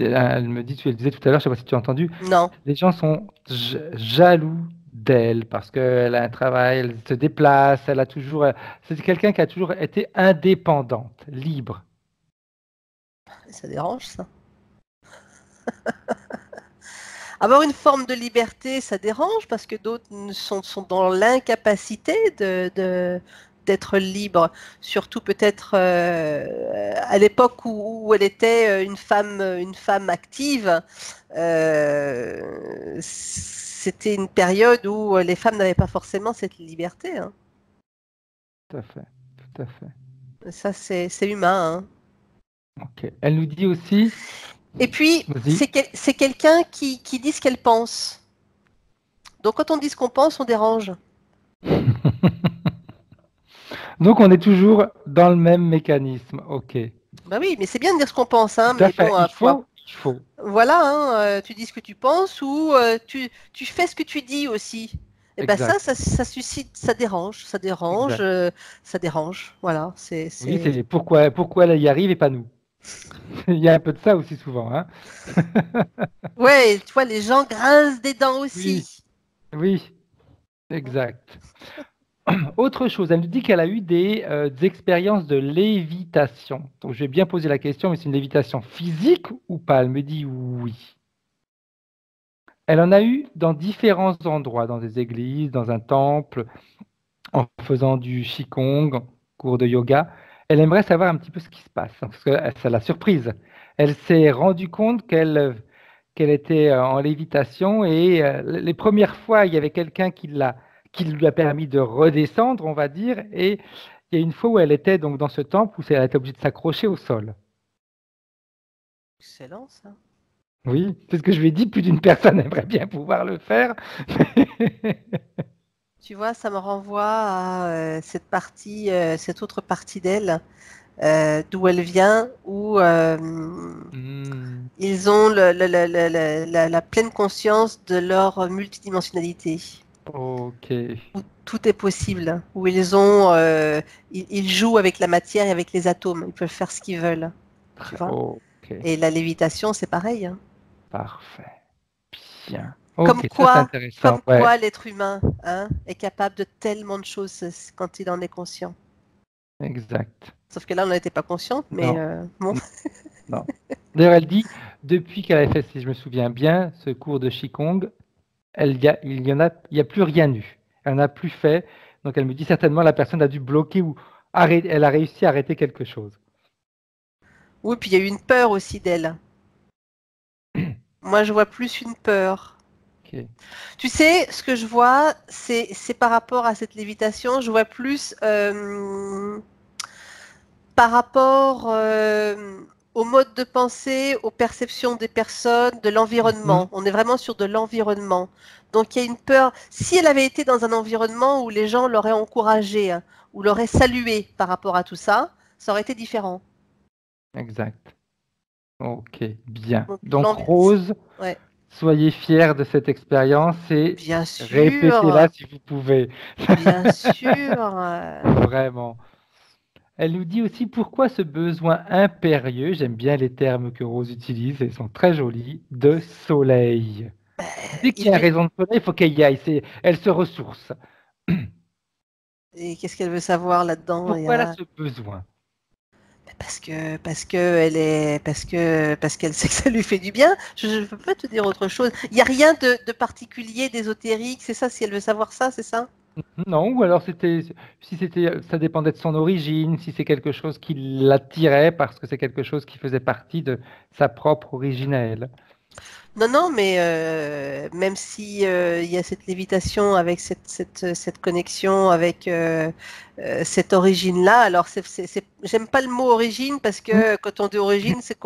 me dit, elle disait tout à l'heure, je ne sais pas si tu as entendu, Non. les gens sont jaloux d'elle parce qu'elle a un travail, elle se déplace, elle a toujours. C'est quelqu'un qui a toujours été indépendante, libre. Ça dérange, ça. Avoir une forme de liberté, ça dérange parce que d'autres sont dans l'incapacité d'être libres. Surtout peut-être à l'époque où elle était une femme active. C'était une période où les femmes n'avaient pas forcément cette liberté, hein. Tout à fait, tout à fait. Ça, c'est humain, hein. Ok. Elle nous dit aussi, Et puis, vas-y. c'est quelqu'un qui dit ce qu'elle pense. Donc, quand on dit ce qu'on pense, on dérange. Donc on est toujours dans le même mécanisme. Ok. Bah oui, mais c'est bien de dire ce qu'on pense, hein, Tout à mais fait. bon, Il faut, il faut. voilà, hein, tu dis ce que tu penses ou tu fais ce que tu dis aussi. Et ben Exact, ça suscite, exact. ça dérange. Voilà, Oui, c'est pourquoi elle y arrive et pas nous. Il y a un peu de ça aussi souvent, hein. Ouais, tu vois, les gens grincent des dents Oui, aussi. oui, exact. Autre chose, elle nous dit qu'elle a eu des expériences de lévitation. Donc je vais bien poser la question, mais c'est une lévitation physique ou pas? Elle me dit oui. Elle en a eu dans différents endroits, dans des églises, dans un temple, en faisant du Qigong, cours de yoga. Elle aimerait savoir un petit peu ce qui se passe, hein, parce que ça l'a surprise. Elle s'est rendue compte qu'elle était en lévitation et les premières fois, il y avait quelqu'un qui lui a permis de redescendre, on va dire, et il y a une fois où elle était donc dans ce temple où elle était obligée de s'accrocher au sol. Excellent, ça. Oui, c'est ce que je lui ai dit, plus d'une personne aimerait bien pouvoir le faire. Tu vois, ça me renvoie à cette autre partie d'elle, d'où elle vient, où Hmm, ils ont la pleine conscience de leur multidimensionnalité, ok, où tout est possible, où ils jouent avec la matière et avec les atomes, ils peuvent faire ce qu'ils veulent, tu vois. ok, Et la lévitation, c'est pareil, hein. parfait, bien. Ok, ça c'est intéressant. Comme Ouais, quoi l'être humain, hein, est capable de tellement de choses quand il en est conscient. exact. Sauf que là, on n'en était pas consciente, mais Non, bon. non. D'ailleurs, elle dit, depuis qu'elle a fait, si je me souviens bien, ce cours de Qigong, il y a plus rien eu. Elle n'a plus fait. Donc elle me dit certainement la personne a dû bloquer ou arrêter, elle a réussi à arrêter quelque chose. Oui, puis il y a eu une peur aussi d'elle. Moi, je vois plus une peur. Ok. Tu sais, ce que je vois, c'est par rapport à cette lévitation, je vois plus par rapport au mode de pensée, aux perceptions des personnes, de l'environnement. Mhm. On est vraiment sur de l'environnement. Donc il y a une peur. Si elle avait été dans un environnement où les gens l'auraient encouragée, hein, ou l'auraient saluée par rapport à tout ça, ça aurait été différent. Exact. Ok, bien. Donc, Donc Rose, ouais. Soyez fiers de cette expérience et Bien sûr, répétez-la si vous pouvez. bien sûr. Vraiment. Elle nous dit aussi pourquoi ce besoin impérieux, j'aime bien les termes que Rose utilise, ils sont très jolis, de soleil. Dès qu'il y a une raison de soleil, il faut qu'elle y aille. Elle se ressource. Et qu'est-ce qu'elle veut savoir là-dedans? Pourquoi elle a ce besoin? Parce qu'elle sait que ça lui fait du bien. Je ne peux pas te dire autre chose. Il n'y a rien de particulier, d'ésotérique, c'est ça, si elle veut savoir ça, c'est ça? Non, ou alors ça dépendait de son origine, si c'est quelque chose qui l'attirait parce que c'est quelque chose qui faisait partie de sa propre origine à elle. Non, non, mais même si il y a cette lévitation avec cette connexion avec cette origine-là, alors j'aime pas le mot origine parce que quand on dit origine, c'est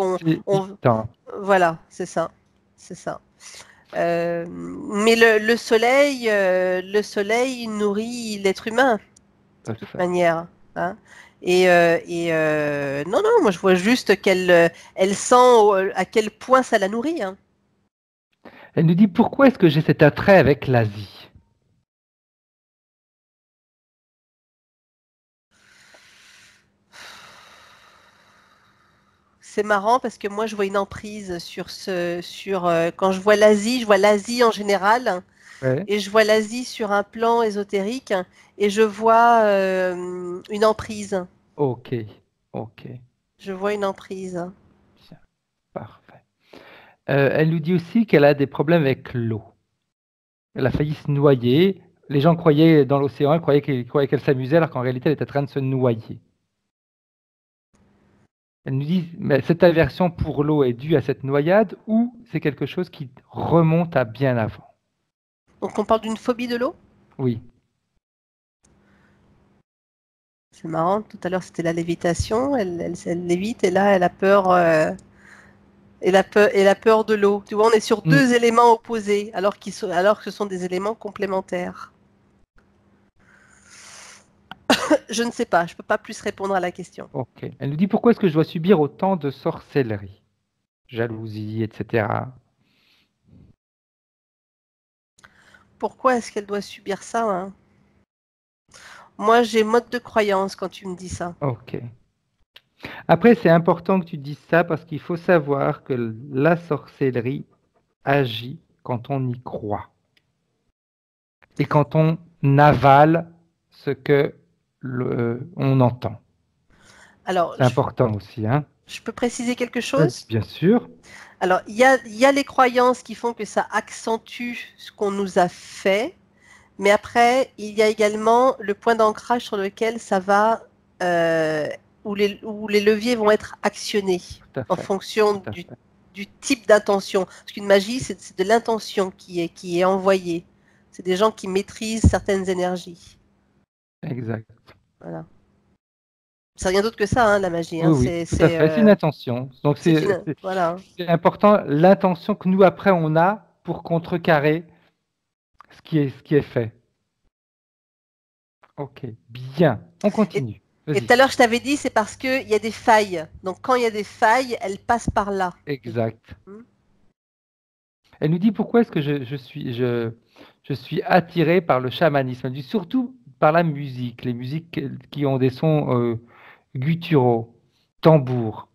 voilà, c'est ça, c'est ça. Mais le soleil nourrit l'être humain de toute manière. Hein. Non, non, moi je vois juste elle sent à quel point ça la nourrit. Hein. Elle nous dit pourquoi est-ce que j'ai cet attrait avec l'Asie? C'est marrant parce que moi je vois une emprise quand je vois l'Asie en général, Ouais. et je vois l'Asie sur un plan ésotérique et je vois une emprise. Ok, ok. Je vois une emprise. Tiens, parfait. Elle nous dit aussi qu'elle a des problèmes avec l'eau. Elle a failli se noyer. Les gens croyaient dans l'océan, ils croyaient qu'elle s'amusait alors qu'en réalité elle était en train de se noyer. Elle nous dit, mais cette aversion pour l'eau est due à cette noyade ou c'est quelque chose qui remonte à bien avant? Donc on parle d'une phobie de l'eau? Oui. C'est marrant, tout à l'heure c'était la lévitation, elle lévite et là elle a peur, elle a peur de l'eau. Tu vois, on est sur deux éléments opposés alors que ce sont des éléments complémentaires. Je ne sais pas, je ne peux pas plus répondre à la question. Ok. Elle nous dit pourquoi est-ce que je dois subir autant de sorcellerie, jalousie, etc. Pourquoi est-ce qu'elle doit subir ça? Hein? Moi, j'ai mode de croyance quand tu me dis ça. Ok. Après, c'est important que tu dises ça parce qu'il faut savoir que la sorcellerie agit quand on y croit et quand on avale ce que on entend. Alors, c'est important aussi, hein? Je peux préciser quelque chose? Bien sûr. Alors, il y a les croyances qui font que ça accentue ce qu'on nous a fait, mais après, il y a également le point d'ancrage sur lequel ça va, où les leviers vont être actionnés en fonction du type d'intention. Parce qu'une magie, c'est de l'intention qui est envoyée. C'est des gens qui maîtrisent certaines énergies. Exact. Voilà. C'est rien d'autre que ça, hein, la magie. Oui, oui, tout à fait. C'est une intention. Donc, c'est important, l'intention que nous, après, on a pour contrecarrer ce qui est fait. Ok, bien. On continue. Et tout à l'heure, je t'avais dit, c'est parce qu'il y a des failles. Donc, quand il y a des failles, elles passent par là. Exact. Elle nous dit pourquoi est-ce que je suis attiré par le chamanisme. Elle dit surtout par la musique, les musiques qui ont des sons gutturaux, tambours.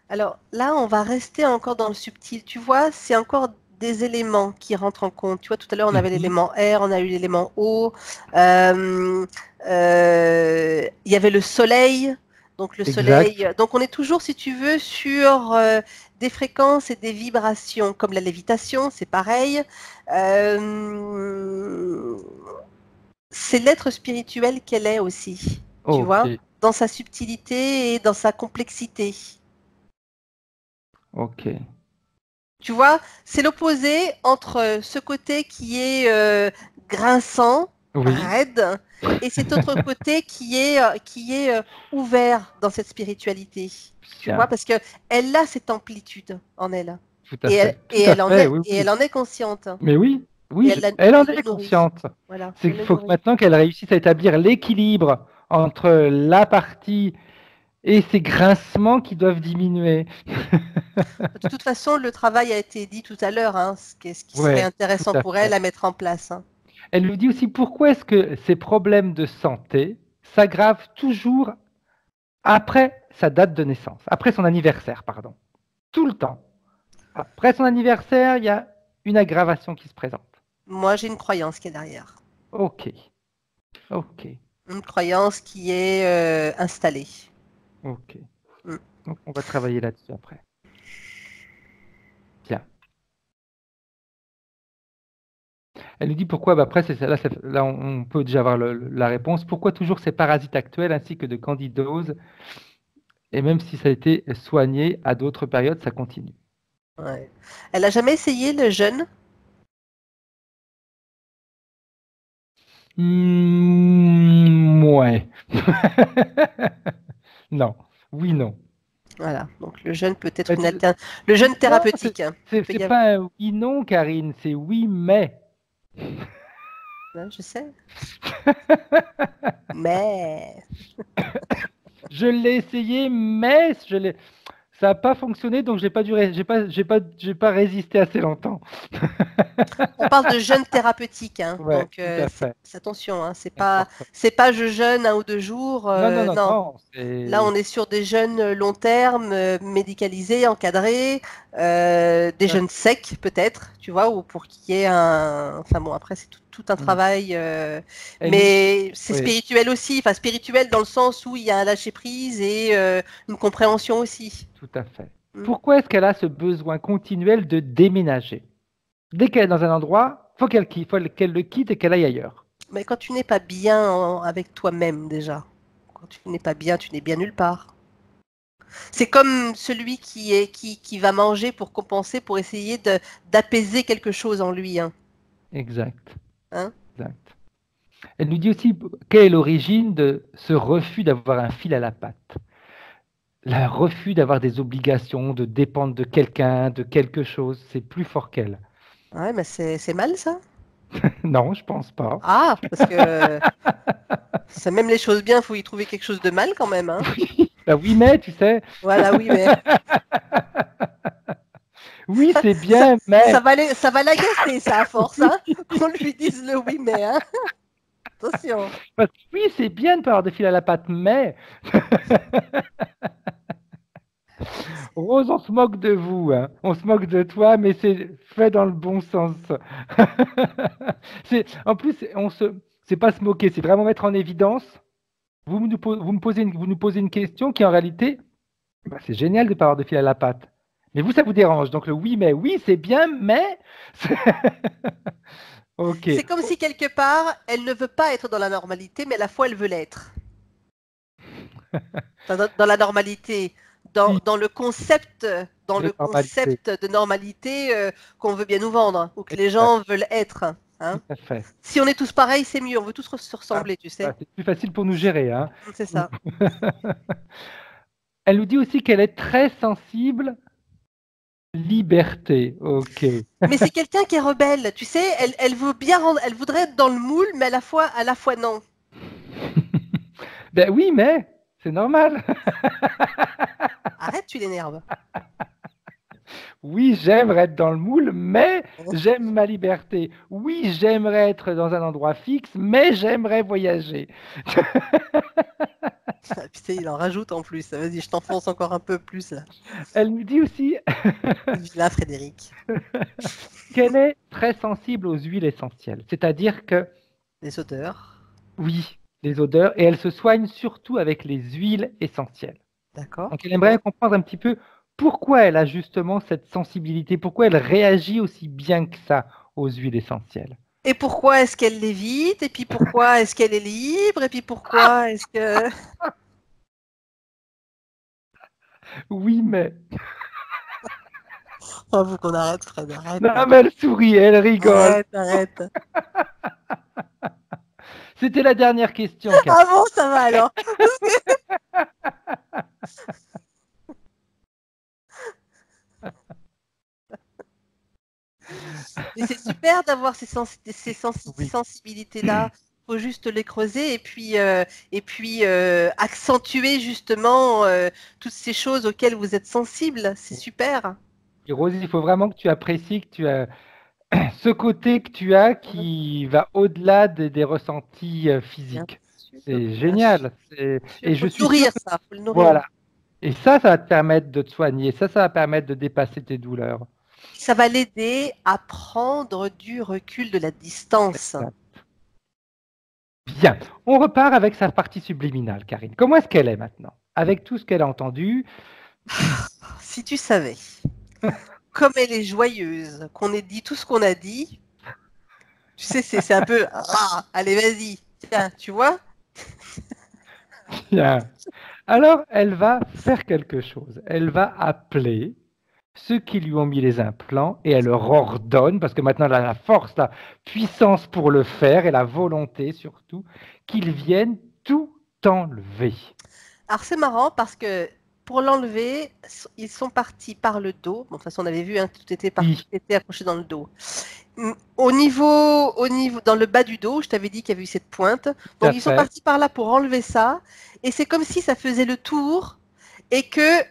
Alors là, on va rester encore dans le subtil. Tu vois, c'est encore des éléments qui rentrent en compte. Tu vois, tout à l'heure, on avait l'élément air, on a eu l'élément eau. Il y avait le soleil. Donc le soleil. Donc on est toujours, si tu veux, sur des fréquences et des vibrations, comme la lévitation, c'est pareil. C'est l'être spirituel qu'elle est aussi. Tu vois, dans sa subtilité et dans sa complexité. Ok. Tu vois, c'est l'opposé entre ce côté qui est grinçant, raide, et cet autre côté qui est ouvert dans cette spiritualité. Tu vois, parce qu'elle a cette amplitude en elle. Et elle en est consciente. Mais oui, elle en est consciente. Voilà, c'est qu'il faut maintenant qu'elle réussisse à établir l'équilibre entre la partie et ces grincements qui doivent diminuer. De toute façon, le travail a été dit tout à l'heure, hein, ce qui serait Ouais, tout intéressant à pour fait. elle à mettre en place. Hein. Elle nous dit aussi pourquoi est-ce que ces problèmes de santé s'aggravent toujours après sa date de naissance, après son anniversaire, pardon. Tout le temps. Après son anniversaire, il y a une aggravation qui se présente. Moi, j'ai une croyance qui est derrière. Ok, ok, Une croyance qui est installée. ok. Mm. Donc, on va travailler là-dessus après. Bien. Elle nous dit pourquoi, bah après, là, on peut déjà avoir la réponse. Pourquoi toujours ces parasites actuels ainsi que de candidose, et même si ça a été soigné à d'autres périodes, ça continue. Ouais. Elle a jamais essayé le jeûne? Ouais. Non. Oui, non. Voilà. Donc le jeûne peut être Bah, une alternative. Le jeûne non, thérapeutique. Hein. Il peut c'est y avoir. pas un oui, non, Karine, c'est oui, mais. Ouais, je sais. Mais Je l'ai essayé, mais ça n'a pas fonctionné, donc j'ai pas résisté assez longtemps. on parle de jeûne thérapeutique. Hein. Ouais, Donc tout à fait. attention. Hein. Important. C'est pas je jeûne 1 ou 2 jours. Non, non, non, Non. non. Là, on est sur des jeûnes long terme, médicalisés, encadrés, des jeûnes secs peut-être, tu vois, ou pour qu'il y ait un. Enfin bon, après c'est tout un travail, Elle nous- mais c'est Oui, spirituel aussi. Enfin spirituel dans le sens où il y a un lâcher prise et une compréhension aussi. tout à fait. Mm. Pourquoi est-ce qu'elle a ce besoin continuel de déménager? Dès qu'elle est dans un endroit, faut qu'elle le quitte et qu'elle aille ailleurs. Mais quand tu n'es pas bien avec toi-même déjà, quand tu n'es pas bien, tu n'es bien nulle part. C'est comme celui qui va manger pour compenser, pour essayer d'apaiser quelque chose en lui. Hein. Exact. Hein. Exact. Elle nous dit aussi quelle est l'origine de ce refus d'avoir un fil à la patte. Le refus d'avoir des obligations, de dépendre de quelqu'un, de quelque chose, c'est plus fort qu'elle. Ouais, mais c'est mal ça. Non, je pense pas. Ah, parce que c'est même les choses bien, faut y trouver quelque chose de mal quand même. Hein. Bah oui, mais tu sais, Voilà, oui, mais oui, c'est ça, bien, mais ça va l'agacer, ça, à force, hein, qu'on lui dise le oui, mais. Hein. Attention. parce que oui, c'est bien de pas avoir de fil à la patte, mais Rose, on se moque de vous, hein. On se moque de toi, mais c'est fait dans le bon sens. En plus, c'est pas se moquer, c'est vraiment mettre en évidence. Vous nous posez une question qui en réalité, bah, c'est génial de ne pas avoir de fil à la patte. Mais vous, ça vous dérange. Donc le oui, mais oui, c'est bien, mais ok. C'est comme si quelque part, elle ne veut pas être dans la normalité, mais à la fois elle veut l'être. Dans la normalité, Si, dans le concept, dans de le normalité. concept de normalité qu'on veut bien nous vendre, ou que les Exact, gens veulent être. tout Hein. à fait. Si on est tous pareils, c'est mieux. On veut tous se Ah, ressembler, tu sais. bah, c'est plus facile pour nous gérer, hein. C'est ça. Elle nous dit aussi qu'elle est très sensible. Liberté, ok. Mais c'est quelqu'un qui est rebelle, tu sais. Elle veut bien elle voudrait être dans le moule, mais à la fois non. Ben oui, mais c'est normal. Arrête, tu l'énerves. Oui, j'aimerais être dans le moule, mais j'aime ma liberté. Oui, j'aimerais être dans un endroit fixe, mais j'aimerais voyager. Putain, il en rajoute en plus. Vas-y, je t'enfonce encore un peu plus là. Elle nous dit aussi Vilain Frédéric. qu'elle est très sensible aux huiles essentielles. C'est-à-dire que, Les odeurs. oui, les odeurs, et elle se soigne surtout avec les huiles essentielles. D'accord. Donc elle aimerait comprendre un petit peu pourquoi elle a justement cette sensibilité, pourquoi elle réagit aussi bien que ça aux huiles essentielles. Et pourquoi est-ce qu'elle l'évite? Et puis pourquoi est-ce qu'elle est libre? Et puis pourquoi est-ce que... Oui, mais... Oh, faut qu'on arrête, Fred, arrête. Non, mais elle sourit, elle rigole. Arrête, arrête. C'était la dernière question, Kat. Ah bon, ça va alors. Mais c'est super d'avoir ces Oui, sensibilités-là. faut juste les creuser et puis accentuer justement toutes ces choses auxquelles vous êtes sensible. C'est super. Et Rose, il faut vraiment que tu apprécies que tu as ce côté que tu as qui va au-delà des ressentis Bien physiques. sûr, C'est bien génial. sûr. Et Faut je le suis sûr nourrir que ça, faut le nourrir. voilà. Et ça va te permettre de te soigner. Ça va permettre de dépasser tes douleurs. Ça va l'aider à prendre du recul, de la distance. Bien. On repart avec sa partie subliminale, Karine. Comment est-ce qu'elle est maintenant? Avec tout ce qu'elle a entendu. Si tu savais, comme elle est joyeuse, qu'on ait dit tout ce qu'on a dit, tu sais, c'est un peu allez, vas-y, tiens, tu vois? Bien. Alors, elle va faire quelque chose. Elle va appeler ceux qui lui ont mis les implants et elle leur ordonne, parce que maintenant elle a la force, la puissance pour le faire et la volonté surtout, qu'ils viennent tout enlever. Alors c'est marrant parce que pour l'enlever, ils sont partis par le dos. Bon, de toute façon, on avait vu, hein, tout Oui, était accroché dans le dos. Au niveau, dans le bas du dos, je t'avais dit qu'il y avait eu cette pointe. tout Donc à ils sont fait. partis par là pour enlever ça. Et c'est comme si ça faisait le tour et que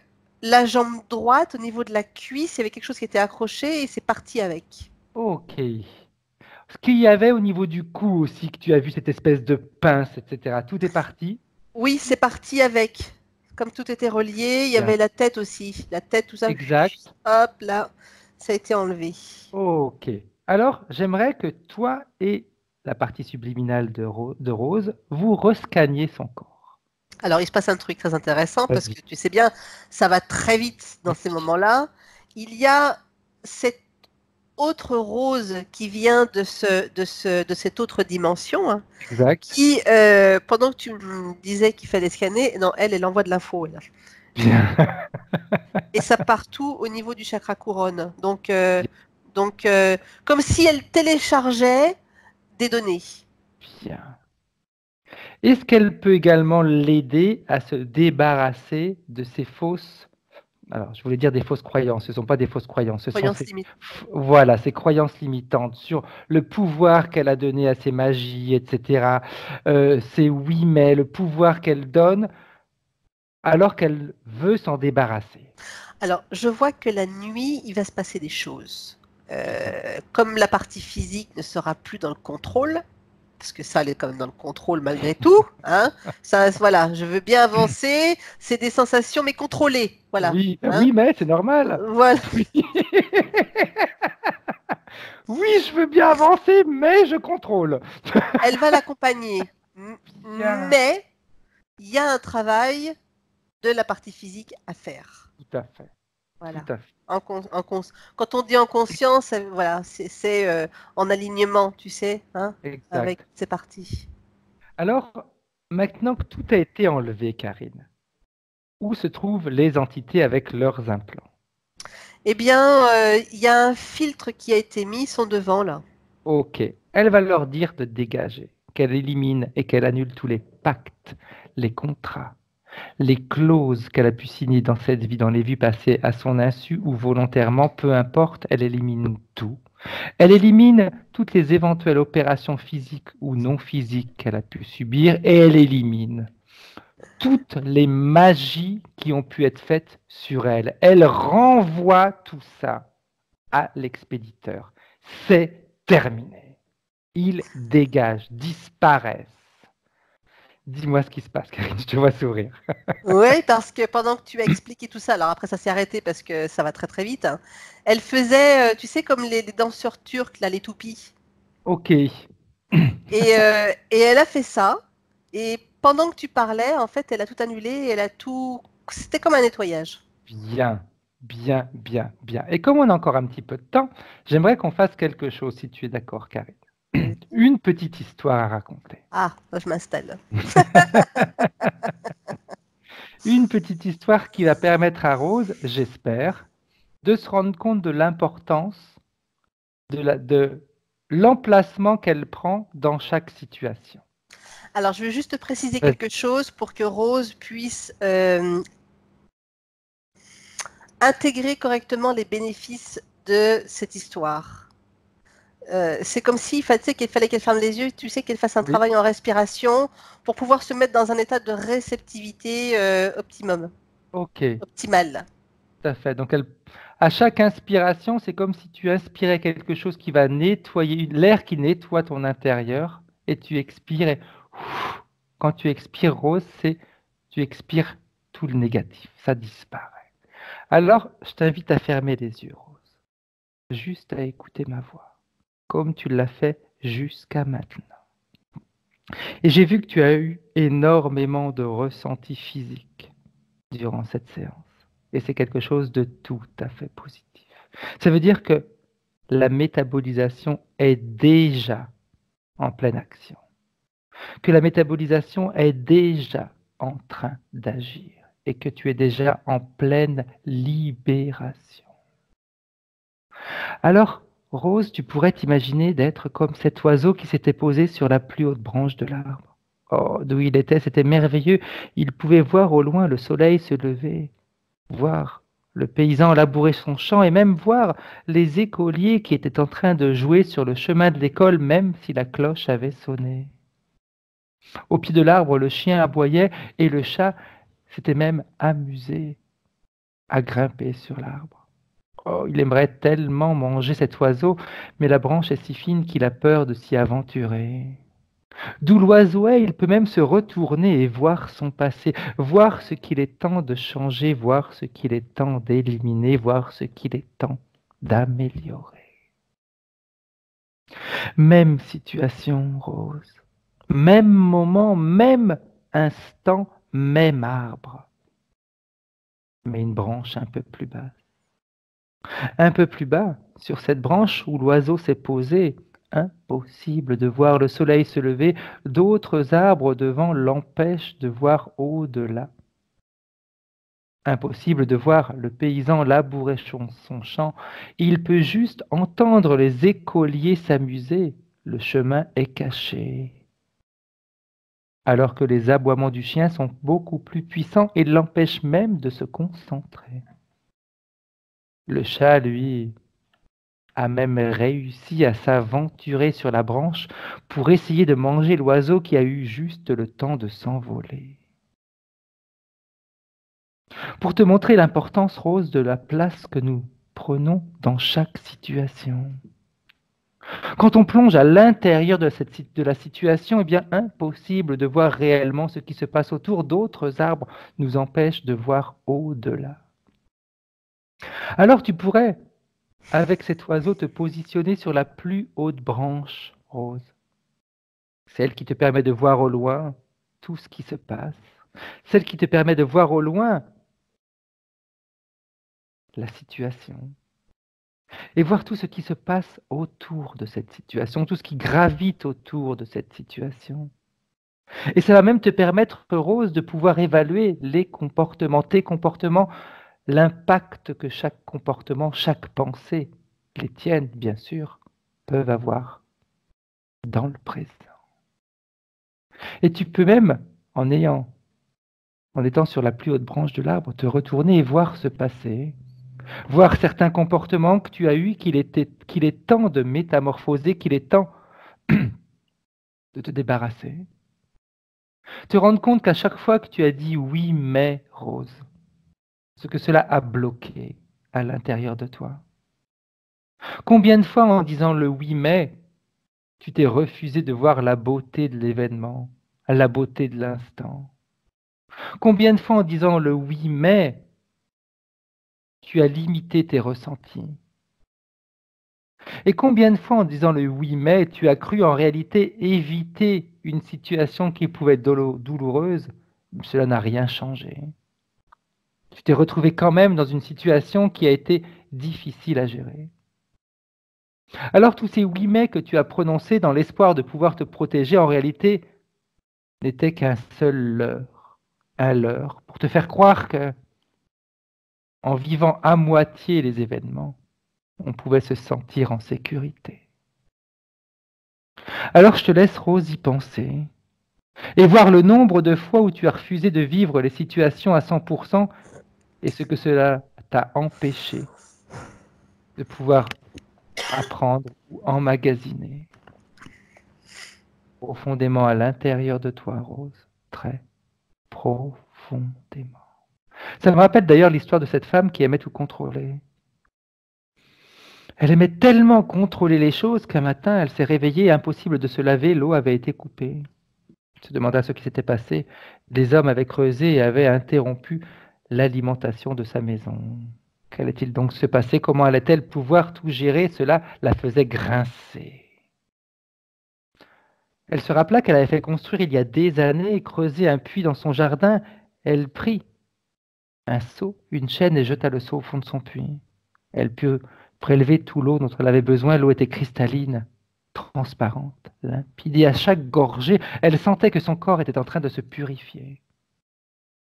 la jambe droite, au niveau de la cuisse, il y avait quelque chose qui était accroché et c'est parti avec. Ok. Ce qu'il y avait au niveau du cou aussi, que tu as vu cette espèce de pince, etc. Tout est parti. Oui, c'est parti avec. Comme tout était relié, il y Bien. avait la tête aussi. La tête, tout ça, Exact. hop, là, ça a été enlevé. Ok. Alors, j'aimerais que toi et la partie subliminale de Rose, vous rescanniez son corps. Alors, il se passe un truc très intéressant parce Vas-y. que tu sais bien, ça va très vite dans ces moments-là. Il y a cette autre rose qui vient de cette autre dimension, hein, Exact. qui, pendant que tu me disais qu'il fallait scanner, non, elle envoie de l'info, là. Bien. Et ça part tout au niveau du chakra couronne. Donc, comme si elle téléchargeait des données. Bien. Est-ce qu'elle peut également l'aider à se débarrasser de ces fausses, alors je voulais dire des fausses croyances, ce ne sont pas des fausses croyances, ce sont Croyance ces, limite. voilà, ces croyances limitantes sur le pouvoir qu'elle a donné à ses magies, etc. Ces oui mais, le pouvoir qu'elle donne alors qu'elle veut s'en débarrasser. Alors, je vois que la nuit, il va se passer des choses. Comme la partie physique ne sera plus dans le contrôle, parce que ça, elle est quand même dans le contrôle malgré tout, hein, ça, voilà, je veux bien avancer, c'est des sensations, mais contrôlées, voilà. Oui, Hein, oui, mais c'est normal. voilà. Oui. Oui, je veux bien avancer, mais je contrôle. Elle va l'accompagner. Bien. Mais il y a un travail de la partie physique à faire. Tout à fait, tout Voilà. à fait. Quand on dit en conscience, voilà, c'est en alignement, tu sais, hein, avec Exact. ces parties. Alors, maintenant que tout a été enlevé, Karine, où se trouvent les entités avec leurs implants? Eh bien, il y a un filtre qui a été mis, ils sont devant là. Ok, elle va leur dire de dégager, qu'elle élimine et qu'elle annule tous les pactes, les contrats, les clauses qu'elle a pu signer dans cette vie, dans les vies passées à son insu ou volontairement, peu importe, elle élimine tout. Elle élimine toutes les éventuelles opérations physiques ou non physiques qu'elle a pu subir et elle élimine toutes les magies qui ont pu être faites sur elle. Elle renvoie tout ça à l'expéditeur. C'est terminé. Ils dégagent, disparaissent. Dis-moi ce qui se passe, Karine, je te vois sourire. Oui, parce que pendant que tu as expliqué tout ça, alors après ça s'est arrêté parce que ça va très très vite, hein, elle faisait, tu sais, comme les danseurs turcs, là, les toupies. Ok, Et elle a fait ça. Et pendant que tu parlais, en fait, elle a tout annulé, elle a tout. C'était comme un nettoyage. bien, bien, bien, bien. Et comme on a encore un petit peu de temps, j'aimerais qu'on fasse quelque chose, si tu es d'accord, Karine. Une petite histoire à raconter. Ah, là, je m'installe. Une petite histoire qui va permettre à Rose, j'espère, de se rendre compte de l'importance de l'emplacement qu'elle prend dans chaque situation. Alors, je veux juste préciser Vas-y. quelque chose pour que Rose puisse intégrer correctement les bénéfices de cette histoire. c'est comme si, tu sais, qu'il fallait qu'elle ferme les yeux, tu sais, qu'elle fasse un Oui. travail en respiration pour pouvoir se mettre dans un état de réceptivité Ok, optimal. tout à fait. Donc, à chaque inspiration, c'est comme si tu inspirais quelque chose qui va nettoyer, l'air qui nettoie ton intérieur, et tu expires. Et ouf, quand tu expires, Rose, tu expires tout le négatif, ça disparaît. Alors, je t'invite à fermer les yeux, Rose, juste à écouter ma voix, comme tu l'as fait jusqu'à maintenant. Et j'ai vu que tu as eu énormément de ressentis physiques durant cette séance. Et c'est quelque chose de tout à fait positif. Ça veut dire que la métabolisation est déjà en pleine action, que la métabolisation est déjà en train d'agir et que tu es déjà en pleine libération. Alors, Rose, tu pourrais t'imaginer d'être comme cet oiseau qui s'était posé sur la plus haute branche de l'arbre. Oh, d'où il était, c'était merveilleux. Il pouvait voir au loin le soleil se lever, voir le paysan labourer son champ et même voir les écoliers qui étaient en train de jouer sur le chemin de l'école, même si la cloche avait sonné. Au pied de l'arbre, le chien aboyait et le chat s'était même amusé à grimper sur l'arbre. Oh, il aimerait tellement manger cet oiseau, mais la branche est si fine qu'il a peur de s'y aventurer. D'où l'oiseau est, il peut même se retourner et voir son passé, voir ce qu'il est temps de changer, voir ce qu'il est temps d'éliminer, voir ce qu'il est temps d'améliorer. Même situation, Rose, même moment, même instant, même arbre, mais une branche un peu plus basse. Un peu plus bas, sur cette branche où l'oiseau s'est posé, impossible de voir le soleil se lever, d'autres arbres devant l'empêchent de voir au-delà. Impossible de voir le paysan labourer son champ, il peut juste entendre les écoliers s'amuser, le chemin est caché. Alors que les aboiements du chien sont beaucoup plus puissants et l'empêchent même de se concentrer. Le chat, lui, a même réussi à s'aventurer sur la branche pour essayer de manger l'oiseau qui a eu juste le temps de s'envoler. Pour te montrer l'importance, Rose, de la place que nous prenons dans chaque situation. Quand on plonge à l'intérieur de la situation, eh bien, impossible de voir réellement ce qui se passe autour. D'autres arbres nous empêchent de voir au-delà. Alors tu pourrais, avec cet oiseau, te positionner sur la plus haute branche, Rose. Celle qui te permet de voir au loin tout ce qui se passe. Celle qui te permet de voir au loin la situation. Et voir tout ce qui se passe autour de cette situation, tout ce qui gravite autour de cette situation. Et ça va même te permettre, Rose, de pouvoir évaluer les comportements, tes comportements, l'impact que chaque comportement, chaque pensée, les tiennes bien sûr, peuvent avoir dans le présent. Et tu peux même, en étant sur la plus haute branche de l'arbre, te retourner et voir se passer, voir certains comportements que tu as eus, qu'il est temps de métamorphoser, qu'il est temps de te débarrasser. Te rendre compte qu'à chaque fois que tu as dit oui, mais, Rose, ce que cela a bloqué à l'intérieur de toi. Combien de fois en disant le oui, mais, tu t'es refusé de voir la beauté de l'événement, la beauté de l'instant. Combien de fois en disant le oui, mais, tu as limité tes ressentis. Et combien de fois en disant le oui, mais, tu as cru en réalité éviter une situation qui pouvait être douloureuse, cela n'a rien changé. Tu t'es retrouvé quand même dans une situation qui a été difficile à gérer. Alors tous ces oui mais que tu as prononcés dans l'espoir de pouvoir te protéger, en réalité, n'étaient qu'un seul leurre, un leurre, pour te faire croire que, en vivant à moitié les événements, on pouvait se sentir en sécurité. Alors je te laisse, Rose, y penser, et voir le nombre de fois où tu as refusé de vivre les situations à 100% et ce que cela t'a empêché de pouvoir apprendre ou emmagasiner profondément à l'intérieur de toi, Rose, très profondément. Ça me rappelle d'ailleurs l'histoire de cette femme qui aimait tout contrôler. Elle aimait tellement contrôler les choses qu'un matin, elle s'est réveillée, impossible de se laver, l'eau avait été coupée. Elle se demanda ce qui s'était passé. Des hommes avaient creusé et avaient interrompu l'alimentation de sa maison. Qu'allait-il donc se passer? Comment allait-elle pouvoir tout gérer? Cela la faisait grincer. Elle se rappela qu'elle avait fait construire il y a des années et creuser un puits dans son jardin. Elle prit un seau, une chaîne et jeta le seau au fond de son puits. Elle put prélever tout l'eau dont elle avait besoin. L'eau était cristalline, transparente, limpide. Et à chaque gorgée, elle sentait que son corps était en train de se purifier.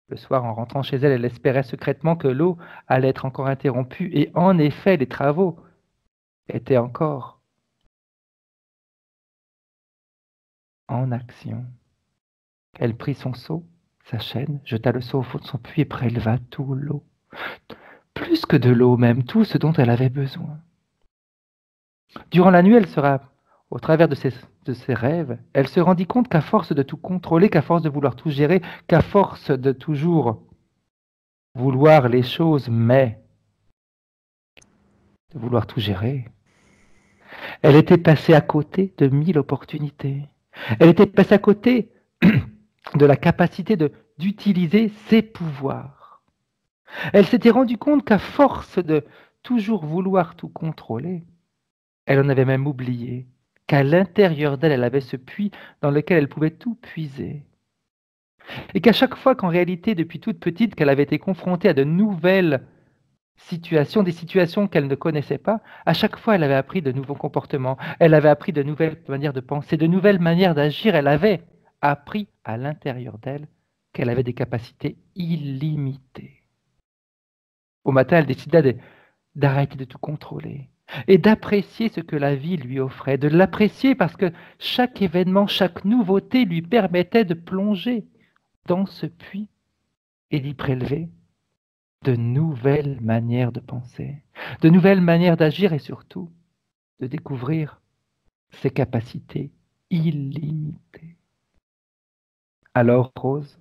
Le soir, en rentrant chez elle, elle espérait secrètement que l'eau allait être encore interrompue. Et en effet, les travaux étaient encore en action. Elle prit son seau, sa chaîne, jeta le seau au fond de son puits et préleva tout l'eau. Plus que de l'eau même, tout ce dont elle avait besoin. Durant la nuit, au travers de ses rêves, elle se rendit compte qu'à force de tout contrôler, qu'à force de vouloir tout gérer, qu'à force de toujours vouloir les choses, mais de vouloir tout gérer, elle était passée à côté de 1000 opportunités. Elle était passée à côté de la capacité d'utiliser ses pouvoirs. Elle s'était rendue compte qu'à force de toujours vouloir tout contrôler, elle en avait même oublié qu'à l'intérieur d'elle, elle avait ce puits dans lequel elle pouvait tout puiser. Et qu'à chaque fois qu'en réalité, depuis toute petite, qu'elle avait été confrontée à de nouvelles situations, des situations qu'elle ne connaissait pas, à chaque fois, elle avait appris de nouveaux comportements, elle avait appris de nouvelles manières de penser, de nouvelles manières d'agir, elle avait appris à l'intérieur d'elle qu'elle avait des capacités illimitées. Au matin, elle décida d'arrêter de tout contrôler et d'apprécier ce que la vie lui offrait, de l'apprécier parce que chaque événement, chaque nouveauté lui permettait de plonger dans ce puits et d'y prélever de nouvelles manières de penser, de nouvelles manières d'agir et surtout de découvrir ses capacités illimitées. Alors, Rose,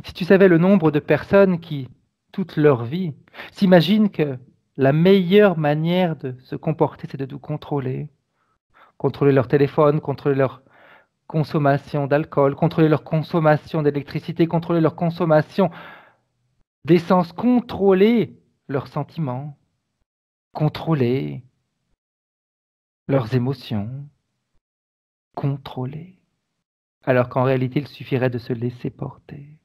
si tu savais le nombre de personnes qui, toute leur vie, s'imaginent que la meilleure manière de se comporter, c'est de tout contrôler. Contrôler leur téléphone, contrôler leur consommation d'alcool, contrôler leur consommation d'électricité, contrôler leur consommation d'essence, contrôler leurs sentiments, contrôler leurs émotions, contrôler. Alors qu'en réalité, il suffirait de se laisser porter.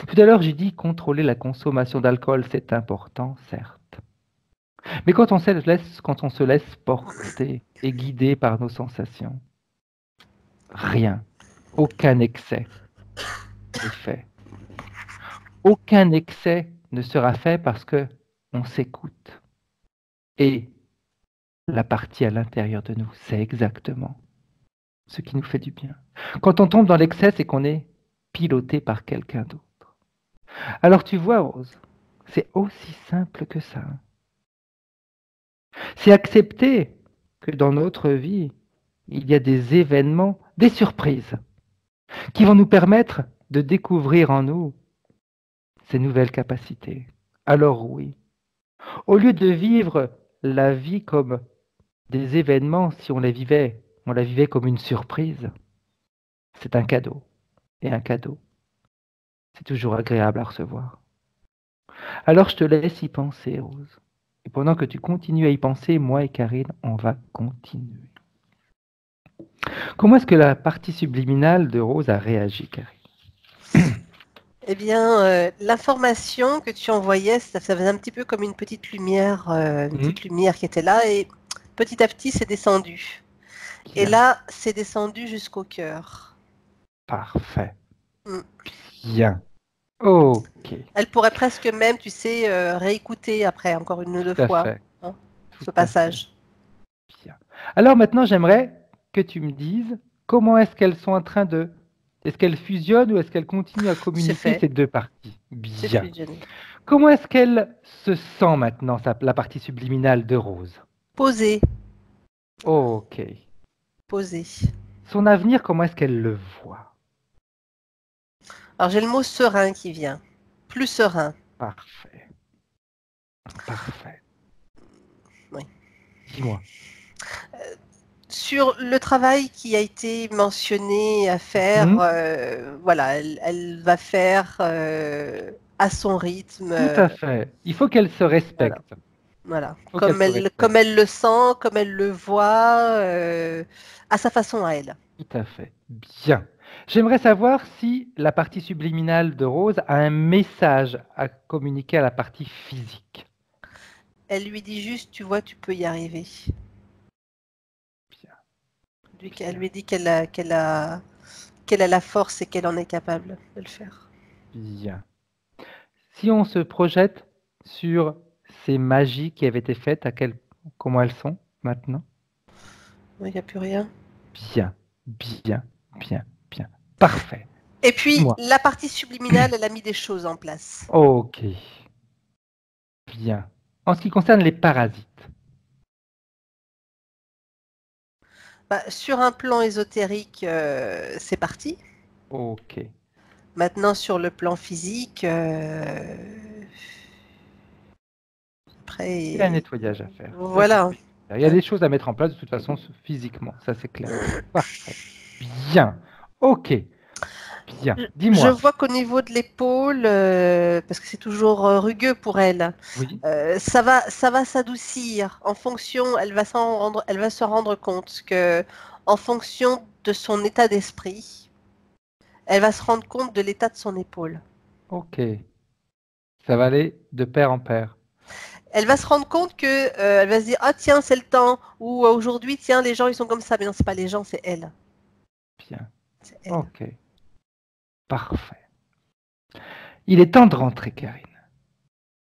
Tout à l'heure, j'ai dit contrôler la consommation d'alcool, c'est important, certes. Mais quand on se laisse porter et guider par nos sensations, rien, aucun excès n'est fait. Aucun excès ne sera fait parce que on s'écoute. Et la partie à l'intérieur de nous, c'est exactement ce qui nous fait du bien. Quand on tombe dans l'excès, c'est qu'on est piloté par quelqu'un d'autre. Alors tu vois, Rose, c'est aussi simple que ça. C'est accepter que dans notre vie, il y a des événements, des surprises, qui vont nous permettre de découvrir en nous ces nouvelles capacités. Alors oui, au lieu de vivre la vie comme des événements, si on la vivait comme une surprise, c'est un cadeau. Et un cadeau, c'est toujours agréable à recevoir. Alors je te laisse y penser, Rose. Et pendant que tu continues à y penser, moi et Karine, on va continuer. Comment est-ce que la partie subliminale de Rose a réagi, Karine? Eh bien, l'information que tu envoyais, ça faisait un petit peu comme une petite lumière qui était là et petit à petit, c'est descendu. Bien. Et là, c'est descendu jusqu'au cœur. Parfait. Mm. Bien. Ok. Elle pourrait presque même, tu sais, réécouter après, encore une ou deux fois, hein, ce passage. Bien. Alors maintenant, j'aimerais que tu me dises comment est-ce qu'elles sont en train de... Est-ce qu'elles fusionnent ou est-ce qu'elles continuent à communiquer ces deux parties? Bien. Comment est-ce qu'elle se sent maintenant, la partie subliminale de Rose? Posée. Ok. posée. Son avenir, comment est-ce qu'elle le voit? Alors j'ai le mot serein qui vient. Plus serein. Parfait. Parfait. Oui. Dis-moi. Sur le travail qui a été mentionné à faire, Mhm. voilà, elle va faire à son rythme, Tout à fait. Il faut qu'elle se voilà, respecte. voilà, Il faut qu'elle se comme respecte. elle le sent, comme elle le voit, à sa façon à elle. Tout à fait. Bien. J'aimerais savoir si la partie subliminale de Rose a un message à communiquer à la partie physique. Elle lui dit juste, tu vois, tu peux y arriver. Bien. Elle Bien. lui dit qu'elle a la force et qu'elle en est capable de le faire. Bien. Si on se projette sur ces magies qui avaient été faites, comment elles sont maintenant? Il n'y a plus rien. Bien, bien, bien, bien. Parfait. Et puis, Dis-moi. la partie subliminale, elle a mis des choses en place. Ok. Bien. En ce qui concerne les parasites. Bah, sur un plan ésotérique, c'est parti. Ok. Maintenant, sur le plan physique, Il y a un après, nettoyage à faire. Ça, c'est voilà. clair. Il y a des choses à mettre en place de toute façon physiquement. Ça, c'est clair. Parfait. Bien. Ok. Bien. Je Dis-moi. vois qu'au niveau de l'épaule, parce que c'est toujours rugueux pour elle, Oui. ça va s'adoucir en fonction. Elle va se rendre compte que, en fonction de son état d'esprit, elle va se rendre compte de l'état de son épaule. Ok. Ça va aller de pair en pair. Elle va se rendre compte que, elle va se dire, ah tiens, c'est le temps, ou aujourd'hui, tiens, les gens ils sont comme ça. Mais non, c'est pas les gens, c'est elle. Bien. C'est elle. Ok. Parfait. Il est temps de rentrer, Karine.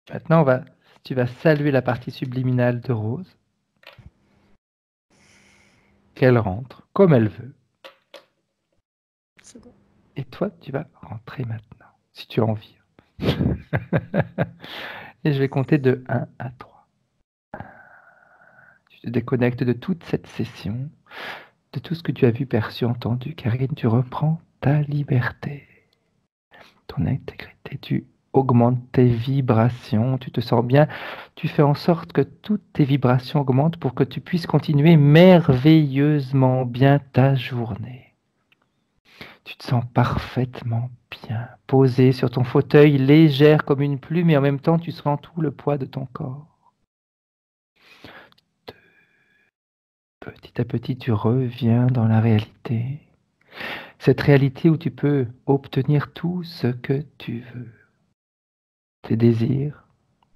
Maintenant, tu vas saluer la partie subliminale de Rose, qu'elle rentre comme elle veut. C'est bon. Et toi, tu vas rentrer maintenant, si tu as envie. Et je vais compter de 1 à 3. Tu te déconnectes de toute cette session, de tout ce que tu as vu, perçu, entendu. Karine, tu reprends ta liberté, ton intégrité. Tu augmentes tes vibrations, tu te sens bien. Tu fais en sorte que toutes tes vibrations augmentent pour que tu puisses continuer merveilleusement bien ta journée. Tu te sens parfaitement bien, posé sur ton fauteuil, légère comme une plume, et en même temps, tu sens tout le poids de ton corps. Petit à petit, tu reviens dans la réalité. Cette réalité où tu peux obtenir tout ce que tu veux. Tes désirs,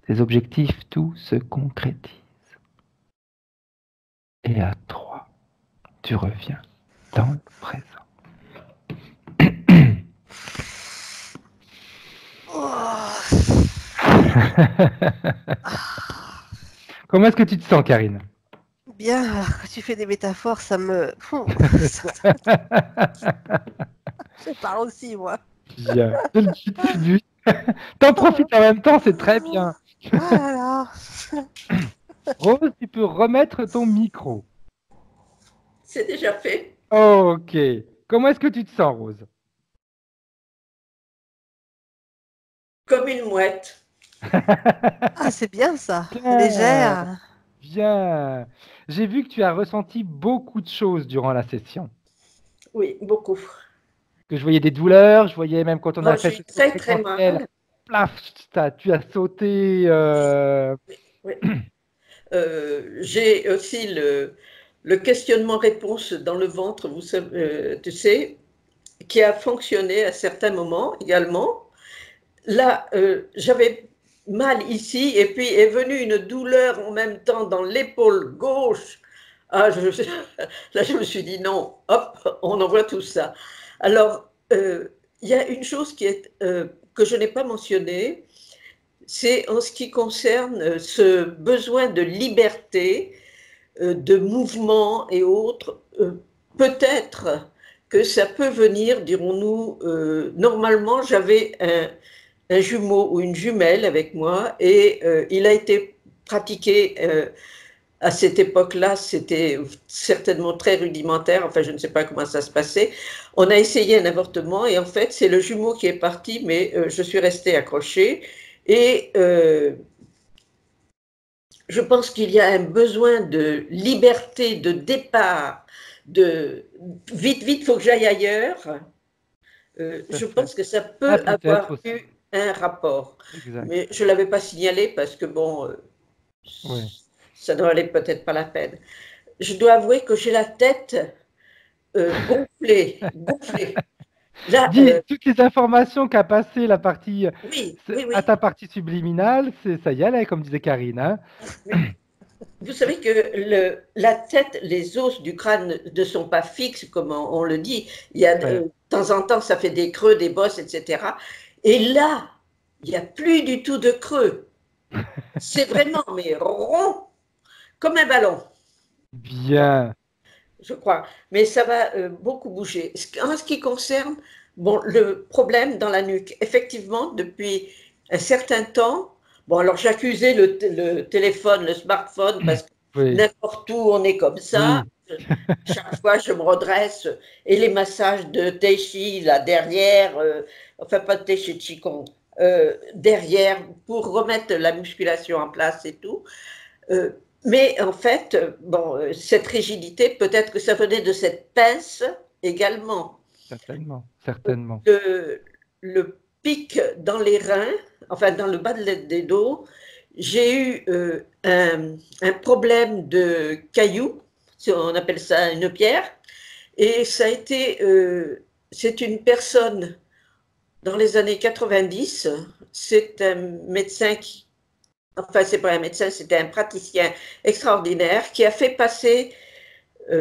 tes objectifs, tout se concrétise. Et à 3, tu reviens dans le présent. Oh. Comment est-ce que tu te sens, Karine? Bien, alors, quand tu fais des métaphores, ça me. Je parle aussi, moi. Bien. C'est le but. T'en profites en même temps, c'est très bien. Ah là là. Rose, tu peux remettre ton micro. C'est déjà fait. Ok. Comment est-ce que tu te sens, Rose? Comme une mouette. Ah, c'est bien ça. Bien, Légère. bien. J'ai vu que tu as ressenti beaucoup de choses durant la session. Oui, beaucoup. Que je voyais des douleurs, je voyais même quand on Moi, a fait j'ai ce saut très très séquentiel, mal. plaf, tu as sauté. Oui. J'ai aussi le questionnement-réponse dans le ventre, vous savez, tu sais, qui a fonctionné à certains moments également. Là, j'avais mal ici, et puis est venue une douleur en même temps dans l'épaule gauche. Ah, là, je me suis dit non, hop, on envoie tout ça. Alors, il y a une chose que je n'ai pas mentionnée, c'est en ce qui concerne ce besoin de liberté, de mouvement et autres. Peut-être que ça peut venir, dirons-nous, normalement j'avais un jumeau ou une jumelle avec moi et il a été pratiqué À cette époque-là, c'était certainement très rudimentaire. Enfin, je ne sais pas comment ça se passait. On a essayé un avortement et en fait, c'est le jumeau qui est parti, mais je suis restée accrochée. Et je pense qu'il y a un besoin de liberté, de départ, de vite, vite, il faut que j'aille ailleurs. Je pense que ça peut avoir aussi. eu un rapport. Exact. Mais je ne l'avais pas signalé parce que bon, Oui. ça ne valait peut-être pas la peine. Je dois avouer que j'ai la tête gonflée, gonflée. Là, Dis, toutes les informations qu'a passé la partie oui, à oui, oui. ta partie subliminale, ça y allait, comme disait Karine. Hein. Vous savez que la tête, les os du crâne ne sont pas fixes, comme on le dit. Il y a de temps en temps, ça fait des creux, des bosses, etc. Et là, il n'y a plus du tout de creux. C'est vraiment mais rond, comme un ballon. Bien. Je crois. Mais ça va beaucoup bouger. En ce qui concerne bon, le problème dans la nuque, effectivement, depuis un certain temps, bon, alors j'accusais le téléphone, le smartphone, parce que n'importe où on est comme ça. Oui. Chaque fois, je me redresse. Et les massages de Tai Chi, là, derrière, enfin, pas de Tai Chi, Qigong, derrière, pour remettre la musculation en place et tout. Mais en fait, bon, cette rigidité, peut-être que ça venait de cette pince également. Certainement, certainement. Le pic dans les reins, enfin dans le bas des dos, j'ai eu un problème de caillou, on appelle ça une pierre, et ça a été, c'est une personne dans les années 90, c'est un médecin qui, enfin, c'est pas un médecin, c'était un praticien extraordinaire qui a fait passer,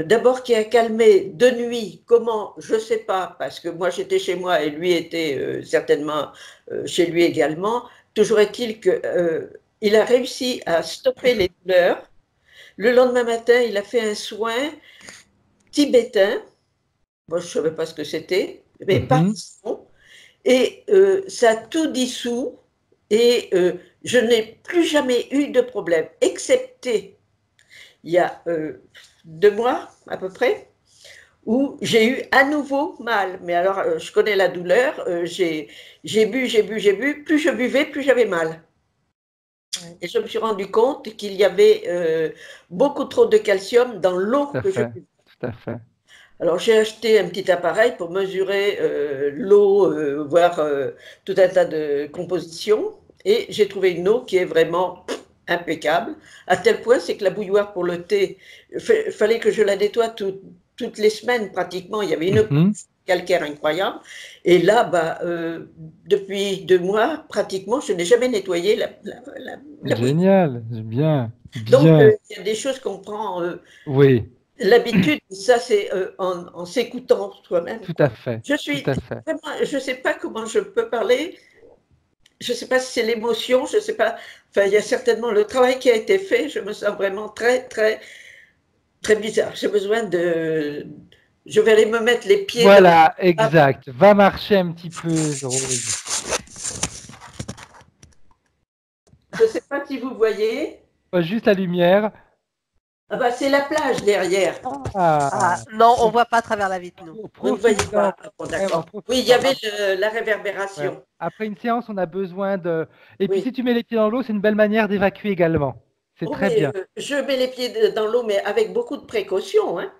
d'abord qui a calmé de nuit, comment, je ne sais pas, parce que moi j'étais chez moi et lui était certainement chez lui également. Toujours est-il qu'il a réussi à stopper les douleurs. Le lendemain matin, il a fait un soin tibétain. Moi, je ne savais pas ce que c'était, mais par son. Et ça a tout dissous. Et je n'ai plus jamais eu de problème, excepté il y a 2 mois à peu près, où j'ai eu à nouveau mal. Mais alors, je connais la douleur, j'ai bu, plus je buvais, plus j'avais mal. Et je me suis rendu compte qu'il y avait beaucoup trop de calcium dans l'eau que je buvais. Tout à fait. Alors, j'ai acheté un petit appareil pour mesurer l'eau, voir tout un tas de compositions. Et j'ai trouvé une eau qui est vraiment impeccable, à tel point, c'est que la bouilloire pour le thé, il fallait que je la nettoie toutes les semaines pratiquement. Il y avait une calcaire incroyable. Et là, bah, depuis 2 mois, pratiquement, je n'ai jamais nettoyé la Génial, bien. Donc, il y a des choses qu'on prend oui. L'habitude, ça c'est en s'écoutant soi-même. Tout à fait. Vraiment, je ne sais pas comment je peux parler. Je ne sais pas si c'est l'émotion, je ne sais pas. Enfin, il y a certainement le travail qui a été fait. Je me sens vraiment très, très, très bizarre. J'ai besoin de. Je vais aller me mettre les pieds. Voilà, exact. Va marcher un petit peu, Rose. Je ne sais pas si vous voyez. Juste la lumière. Ah bah, c'est la plage derrière. Non, on ne voit pas à travers la vitre, nous. Vous ne voyez pas. Bon, d'accord. Oui, il y avait la réverbération. Ouais. Après une séance, on a besoin de... Et puis si tu mets les pieds dans l'eau, c'est une belle manière d'évacuer également. C'est très bien. Je mets les pieds dans l'eau, mais avec beaucoup de précaution. Hein.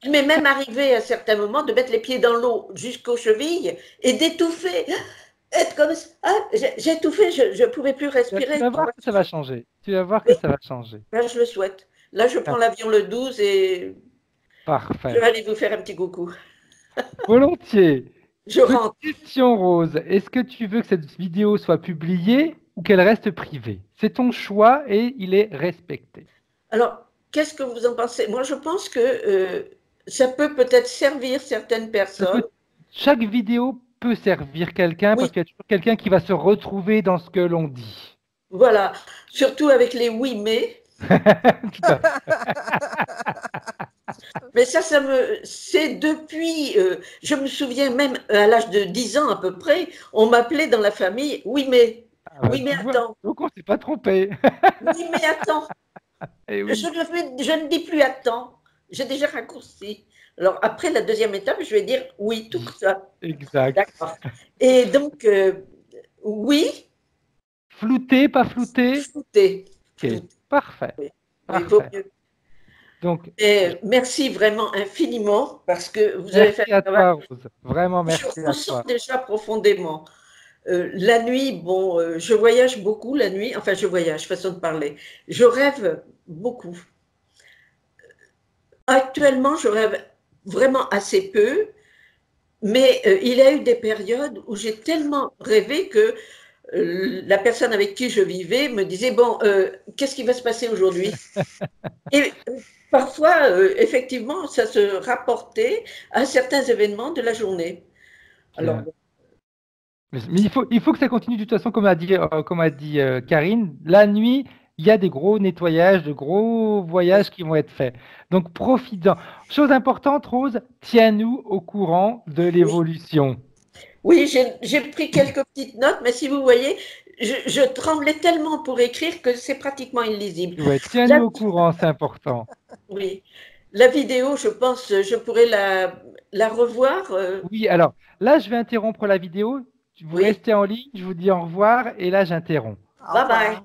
Il m'est même arrivé à certains moments de mettre les pieds dans l'eau jusqu'aux chevilles et d'étouffer. Être comme ça. Ah, j'ai étouffé, je ne pouvais plus respirer. Tu vas voir que ça va changer. Tu vas voir que ça va changer. Ben, je le souhaite. Là, je prends l'avion le 12 et parfait. Je vais aller vous faire un petit coucou. Volontiers. Je rentre. Question, Rose. Est-ce que tu veux que cette vidéo soit publiée ou qu'elle reste privée? C'est ton choix et il est respecté. Alors, qu'est-ce que vous en pensez? Moi, je pense que ça peut peut-être servir certaines personnes. Chaque vidéo peut servir quelqu'un parce qu'il y a toujours quelqu'un qui va se retrouver dans ce que l'on dit. Voilà, surtout avec les oui mais. Mais ça c'est depuis, je me souviens même à l'âge de 10 ans à peu près, on m'appelait dans la famille oui mais. Oui mais attends. Donc on ne s'est pas trompé. Oui mais attends. Eh oui. Je ne dis plus attends, j'ai déjà raccourci. Alors après la deuxième étape, je vais dire oui, tout ça. Exact. D'accord. Et donc, oui, Flouté, pas flouté? flouté. Ok, parfait. Oui, il vaut Parfait. mieux. Donc, Et merci vraiment infiniment parce que vous avez fait merci un à travail toi, Rose. Vraiment, que je merci à ressens toi. déjà profondément. La nuit, bon, je voyage beaucoup la nuit, enfin je voyage, façon de parler. Je rêve beaucoup. Actuellement, je rêve vraiment assez peu, mais il y a eu des périodes où j'ai tellement rêvé que la personne avec qui je vivais me disait, bon, qu'est-ce qui va se passer aujourd'hui? Et parfois, effectivement, ça se rapportait à certains événements de la journée. Alors, Bien. Mais il faut que ça continue de toute façon, comme a dit Karine. La nuit, il y a des gros nettoyages, de gros voyages qui vont être faits. Donc, profites-en. Chose importante, Rose, tiens-nous au courant de oui, l'évolution. oui, j'ai pris quelques petites notes, mais si vous voyez, je tremblais tellement pour écrire que c'est pratiquement illisible. Ouais, tiens-nous La, au courant, c'est important. oui, la vidéo, je pense, je pourrais la revoir. Oui, alors là, je vais interrompre la vidéo. Vous Oui, restez en ligne, je vous dis au revoir et là, j'interromps. Au bye revoir. bye.